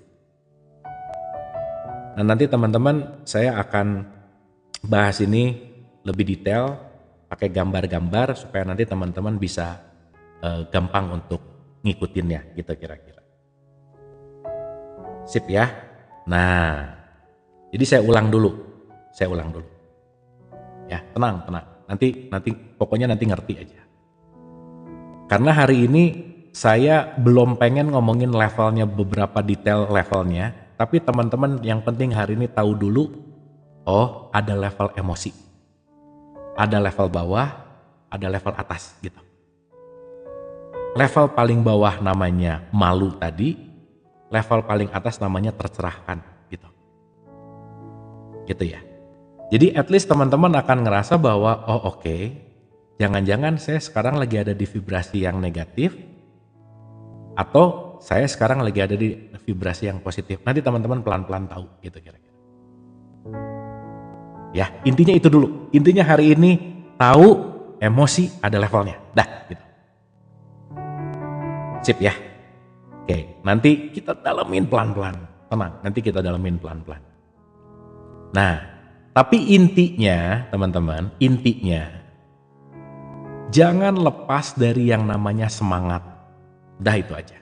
Nah nanti teman-teman saya akan bahas ini lebih detail pakai gambar-gambar supaya nanti teman-teman bisa gampang untuk ngikutinnya gitu kira-kira. Sip ya. Nah, jadi saya ulang dulu. Ya, tenang. Nanti pokoknya nanti ngerti aja. Karena hari ini saya belum pengen ngomongin levelnya, beberapa detail levelnya, Tapi teman-teman yang penting hari ini tahu dulu, oh ada level emosi. Ada level bawah, ada level atas gitu. Level paling bawah namanya malu tadi, level paling atas namanya tercerahkan gitu. Gitu ya. Jadi at least teman-teman akan ngerasa bahwa oh oke, jangan-jangan saya sekarang lagi ada di vibrasi yang negatif, atau saya sekarang lagi ada di vibrasi yang positif. Nanti teman-teman pelan-pelan tahu gitu kira-kira. Ya, intinya itu dulu. Intinya hari ini tahu emosi ada levelnya. Dah, gitu. Sip ya. Oke, nanti kita dalamin pelan-pelan. Tenang, nanti kita dalamin pelan-pelan. Nah, tapi intinya, teman-teman, intinya jangan lepas dari yang namanya semangat. Dah itu aja.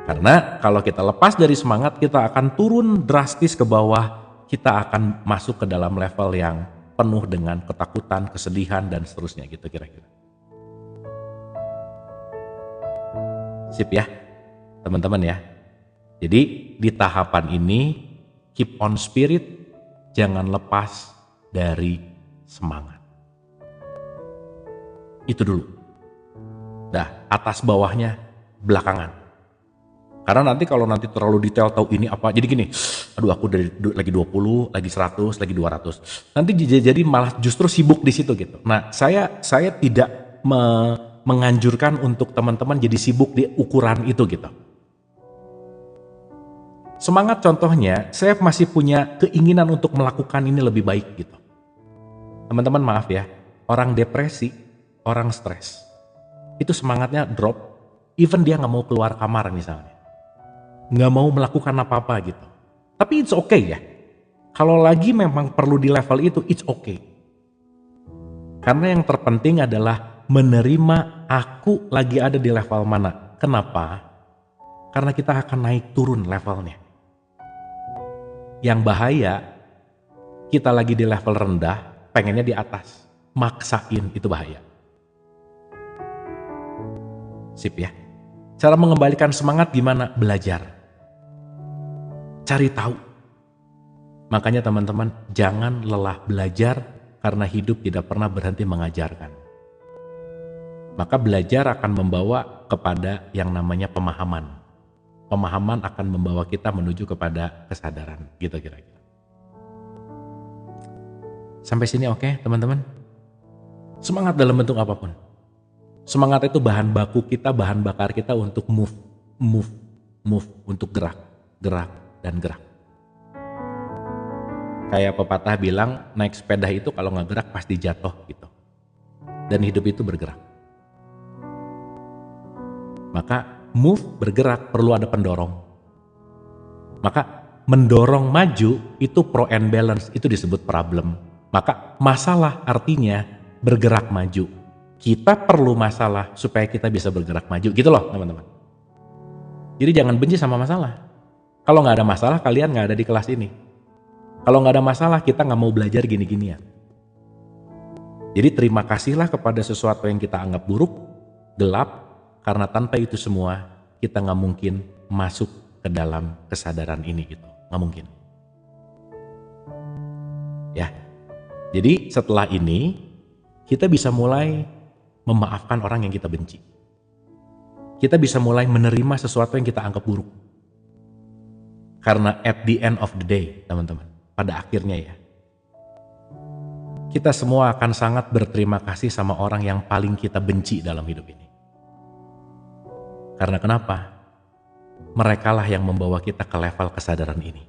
Karena kalau kita lepas dari semangat, kita akan turun drastis ke bawah. Kita akan masuk ke dalam level yang penuh dengan ketakutan, kesedihan, dan seterusnya gitu kira-kira. Sip ya, teman-teman ya. Jadi di tahapan ini, keep on spirit, jangan lepas dari semangat. Itu dulu. Dah, atas bawahnya belakangan. Karena nanti kalau nanti terlalu detail tahu ini apa, jadi gini, aduh aku dari lagi 20, lagi 100, lagi 200. Nanti jadi malah justru sibuk di situ gitu. Nah, saya tidak menganjurkan untuk teman-teman jadi sibuk di ukuran itu gitu. Semangat contohnya, saya masih punya keinginan untuk melakukan ini lebih baik gitu. Teman-teman maaf ya, orang depresi, orang stres, itu semangatnya drop, even dia nggak mau keluar kamar misalnya. Nggak mau melakukan apa-apa gitu. Tapi it's okay ya. Kalau lagi memang perlu di level itu, it's okay. Karena yang terpenting adalah menerima aku lagi ada di level mana. Kenapa? Karena kita akan naik turun levelnya. Yang bahaya, kita lagi di level rendah, pengennya di atas. Maksain, itu bahaya. Sip ya. Cara mengembalikan semangat gimana? Belajar. Cari tahu. Makanya teman-teman jangan lelah belajar karena hidup tidak pernah berhenti mengajarkan. Maka belajar akan membawa kepada yang namanya pemahaman. Pemahaman akan membawa kita menuju kepada kesadaran. Gitu kira-kira. Sampai sini oke, teman-teman? Semangat dalam bentuk apapun. Semangat itu bahan baku kita, bahan bakar kita untuk move, untuk gerak, dan gerak. Kayak pepatah bilang, naik sepeda itu kalau nggak gerak pasti jatuh gitu. Dan hidup itu bergerak. Maka move, bergerak, perlu ada pendorong. Maka mendorong maju itu pro and balance, itu disebut problem. Maka masalah artinya bergerak maju. Kita perlu masalah supaya kita bisa bergerak maju, gitu loh teman-teman. Jadi jangan benci sama masalah. Kalau nggak ada masalah, kalian nggak ada di kelas ini. Kalau nggak ada masalah, kita nggak mau belajar gini-ginian. Jadi terima kasihlah kepada sesuatu yang kita anggap buruk, gelap, karena tanpa itu semua, kita nggak mungkin masuk ke dalam kesadaran ini gitu. Nggak mungkin. Ya, jadi setelah ini, kita bisa mulai memaafkan orang yang kita benci. Kita bisa mulai menerima sesuatu yang kita anggap buruk. Karena at the end of the day, teman-teman, pada akhirnya ya, kita semua akan sangat berterima kasih sama orang yang paling kita benci dalam hidup ini. Karena kenapa? Merekalah yang membawa kita ke level kesadaran ini.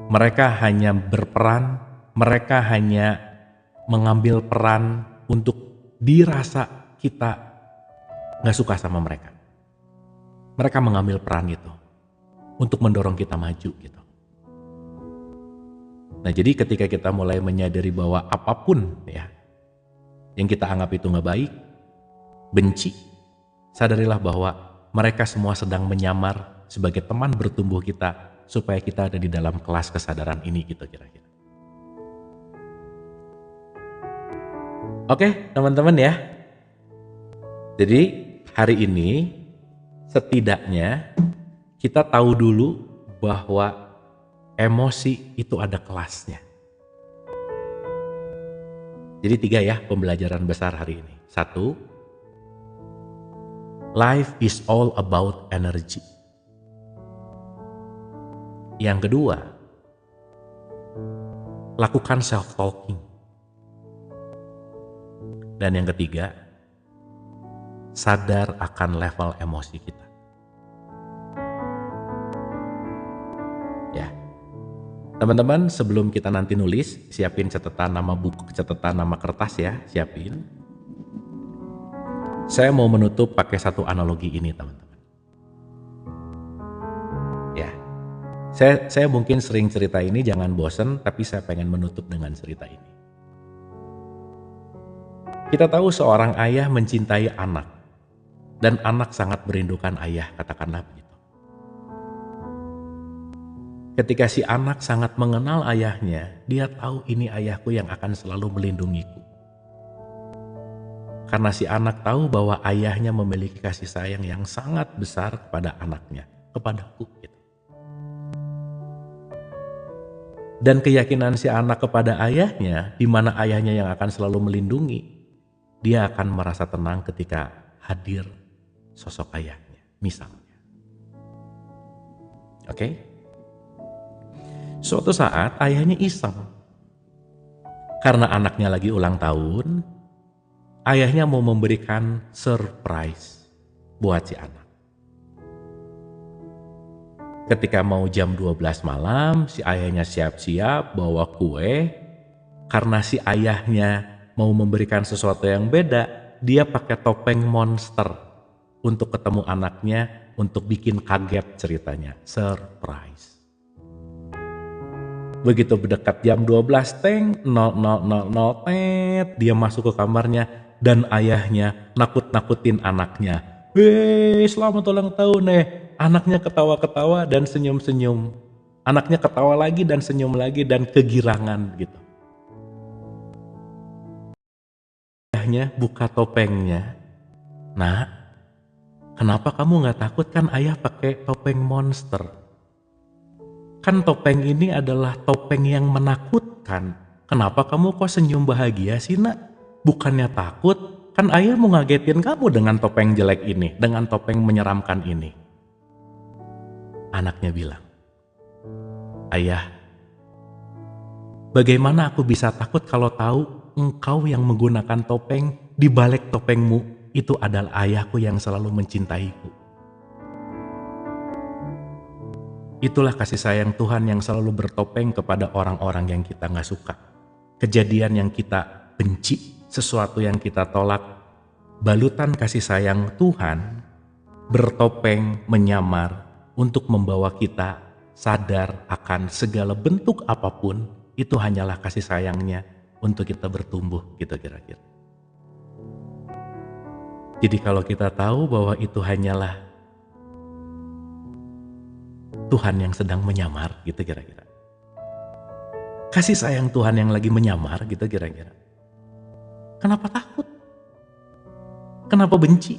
Mereka hanya berperan, mereka hanya mengambil peran untuk dirasa kita gak suka sama mereka. Mereka mengambil peran itu untuk mendorong kita maju gitu. Nah jadi ketika kita mulai menyadari bahwa apapun ya yang kita anggap itu gak baik, benci, sadarilah bahwa mereka semua sedang menyamar sebagai teman bertumbuh kita supaya kita ada di dalam kelas kesadaran ini gitu kira-kira. Oke teman-teman ya. Jadi hari ini setidaknya kita tahu dulu bahwa emosi itu ada kelasnya. Jadi 3 ya pembelajaran besar hari ini. 1, life is all about energy. Yang kedua, lakukan self-talking. Dan yang ketiga, sadar akan level emosi kita. Ya, teman-teman, sebelum kita nanti nulis, siapin catatan nama buku, catatan nama kertas ya, siapin. Saya mau menutup pakai satu analogi ini, teman-teman. Ya, saya mungkin sering cerita ini, jangan bosen, tapi saya pengen menutup dengan cerita ini. Kita tahu seorang ayah mencintai anak, dan anak sangat merindukan ayah, katakanlah begitu. Ketika si anak sangat mengenal ayahnya, dia tahu ini ayahku yang akan selalu melindungiku. Karena si anak tahu bahwa ayahnya memiliki kasih sayang yang sangat besar kepada anaknya, kepadaku gitu. Dan keyakinan si anak kepada ayahnya, di mana ayahnya yang akan selalu melindungi, dia akan merasa tenang ketika hadir sosok ayahnya, misalnya. Oke? Suatu saat ayahnya iseng. Karena anaknya lagi ulang tahun, ayahnya mau memberikan surprise buat si anak. Ketika mau jam 12 malam, si ayahnya siap-siap bawa kue. Karena si ayahnya mau memberikan sesuatu yang beda, dia pakai topeng monster untuk ketemu anaknya, untuk bikin kaget ceritanya, surprise. Begitu mendekat jam 12, teng, 0000, dia masuk ke kamarnya dan ayahnya nakut-nakutin anaknya. Weh, selamat ulang tahun nih. Anaknya ketawa-ketawa dan senyum-senyum. Anaknya ketawa lagi dan senyum lagi dan kegirangan gitu. Ayahnya buka topengnya. Nak, kenapa kamu gak takut? Kan ayah pakai topeng monster. Kan topeng ini adalah topeng yang menakutkan. Kenapa kamu kok senyum bahagia sih, nak? Bukannya takut? Kan ayah mau ngagetin kamu dengan topeng jelek ini, dengan topeng menyeramkan ini. Anaknya bilang, ayah, bagaimana aku bisa takut kalau tahu engkau yang menggunakan topeng, di balik topengmu itu adalah ayahku yang selalu mencintaiku. Itulah kasih sayang Tuhan yang selalu bertopeng kepada orang-orang yang kita gak suka. Kejadian yang kita benci, sesuatu yang kita tolak, balutan kasih sayang Tuhan bertopeng menyamar untuk membawa kita sadar akan segala bentuk apapun, itu hanyalah kasih sayangnya untuk kita bertumbuh gitu kira-kira. Jadi kalau kita tahu bahwa itu hanyalah Tuhan yang sedang menyamar gitu kira-kira. Kasih sayang Tuhan yang lagi menyamar gitu kira-kira. Kenapa takut? Kenapa benci?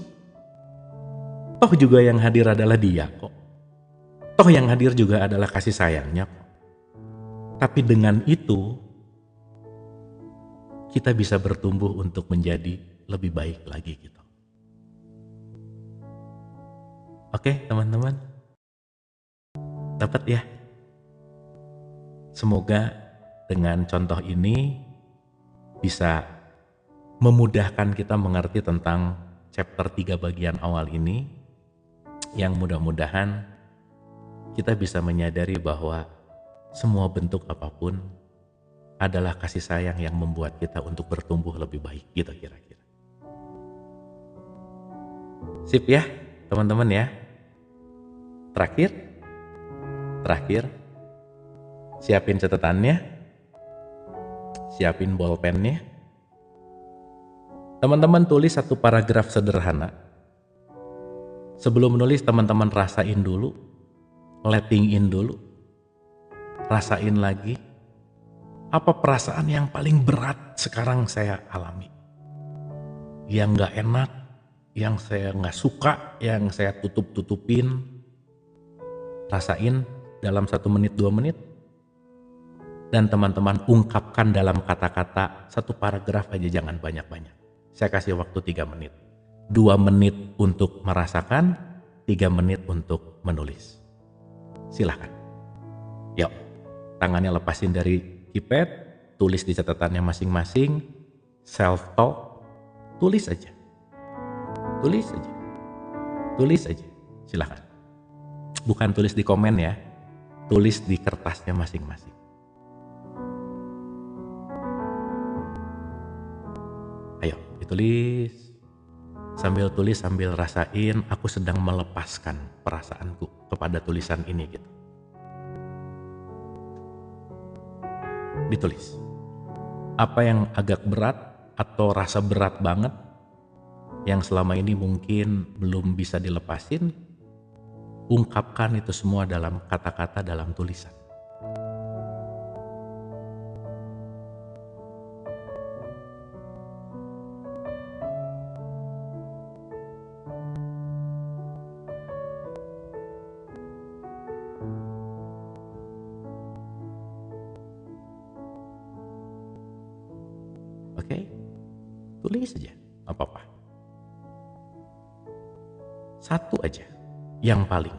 Toh juga yang hadir adalah Dia kok. Toh yang hadir juga adalah kasih sayangnya kok. Tapi dengan itu kita bisa bertumbuh untuk menjadi lebih baik lagi gitu. Oke teman-teman, dapat ya? Semoga dengan contoh ini bisa memudahkan kita mengerti tentang chapter 3 bagian awal ini, yang mudah-mudahan kita bisa menyadari bahwa semua bentuk apapun adalah kasih sayang yang membuat kita untuk bertumbuh lebih baik gitu kira-kira. Sip ya teman-teman ya. Terakhir, siapin catatannya, siapin bolpennya. Teman-teman tulis satu paragraf sederhana. Sebelum menulis teman-teman rasain dulu, letting in dulu, rasain lagi, apa perasaan yang paling berat sekarang saya alami, yang gak enak, yang saya gak suka, yang saya tutup-tutupin. rasain dalam 1 menit 2 menit, dan teman-teman ungkapkan dalam kata-kata 1 paragraf aja, jangan banyak-banyak. Saya kasih waktu 3 menit. 2 menit untuk merasakan, 3 menit untuk menulis. Silahkan. Yuk, tangannya lepasin dari keypad, tulis di catatannya masing-masing, self-talk, tulis aja. Tulis aja. Tulis aja, silahkan. Bukan tulis di komen ya, tulis di kertasnya masing-masing. Ayo, ditulis. Sambil tulis, sambil rasain aku sedang melepaskan perasaanku kepada tulisan ini gitu. Ditulis. Apa yang agak berat atau rasa berat banget yang selama ini mungkin belum bisa dilepasin, ungkapkan itu semua dalam kata-kata, dalam tulisan. Oke? Tulis aja, apa-apa. 1 aja, yang paling.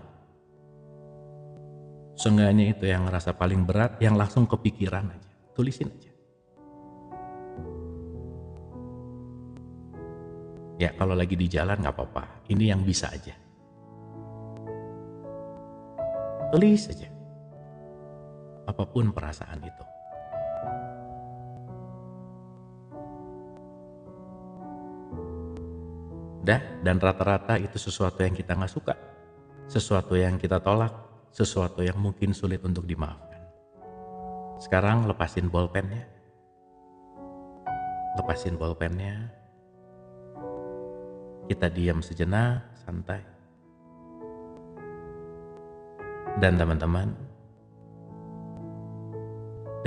Seenggaknya itu yang ngerasa paling berat, yang langsung kepikiran aja. Tulisin aja. Ya kalau lagi di jalan gak apa-apa, ini yang bisa aja. Tulis aja. Apapun perasaan itu. Dan rata-rata itu sesuatu yang kita gak suka. Sesuatu yang kita tolak. Sesuatu yang mungkin sulit untuk dimaafkan. Sekarang lepasin bolpennya. Lepasin bolpennya. Kita diam sejenak, santai. Dan teman-teman,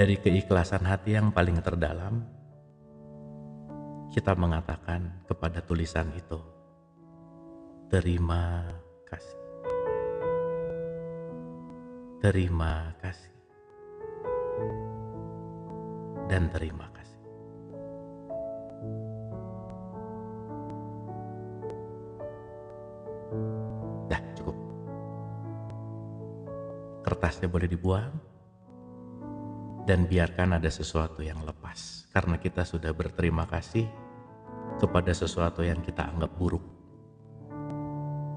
dari keikhlasan hati yang paling terdalam, kita mengatakan kepada tulisan itu, terima kasih. Terima kasih. Dan terima kasih. Dah, cukup. Kertasnya boleh dibuang. Dan biarkan ada sesuatu yang lepas. Karena kita sudah berterima kasih kepada sesuatu yang kita anggap buruk.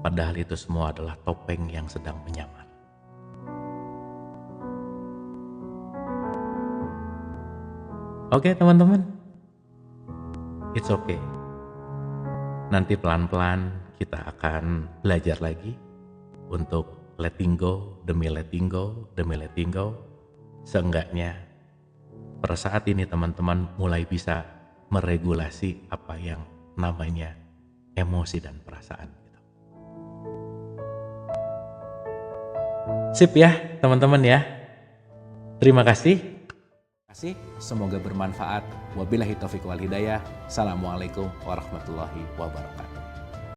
Padahal itu semua adalah topeng yang sedang menyamar. Oke teman-teman, it's okay. Nanti pelan-pelan kita akan belajar lagi untuk letting go demi letting go demi letting go. Seenggaknya pada saat ini teman-teman mulai bisa meregulasi apa yang namanya emosi dan perasaan. Sip ya teman-teman ya. Terima kasih. Semoga bermanfaat. Wabillahi taufiq wal hidayah. Assalamualaikum warahmatullahi wabarakatuh.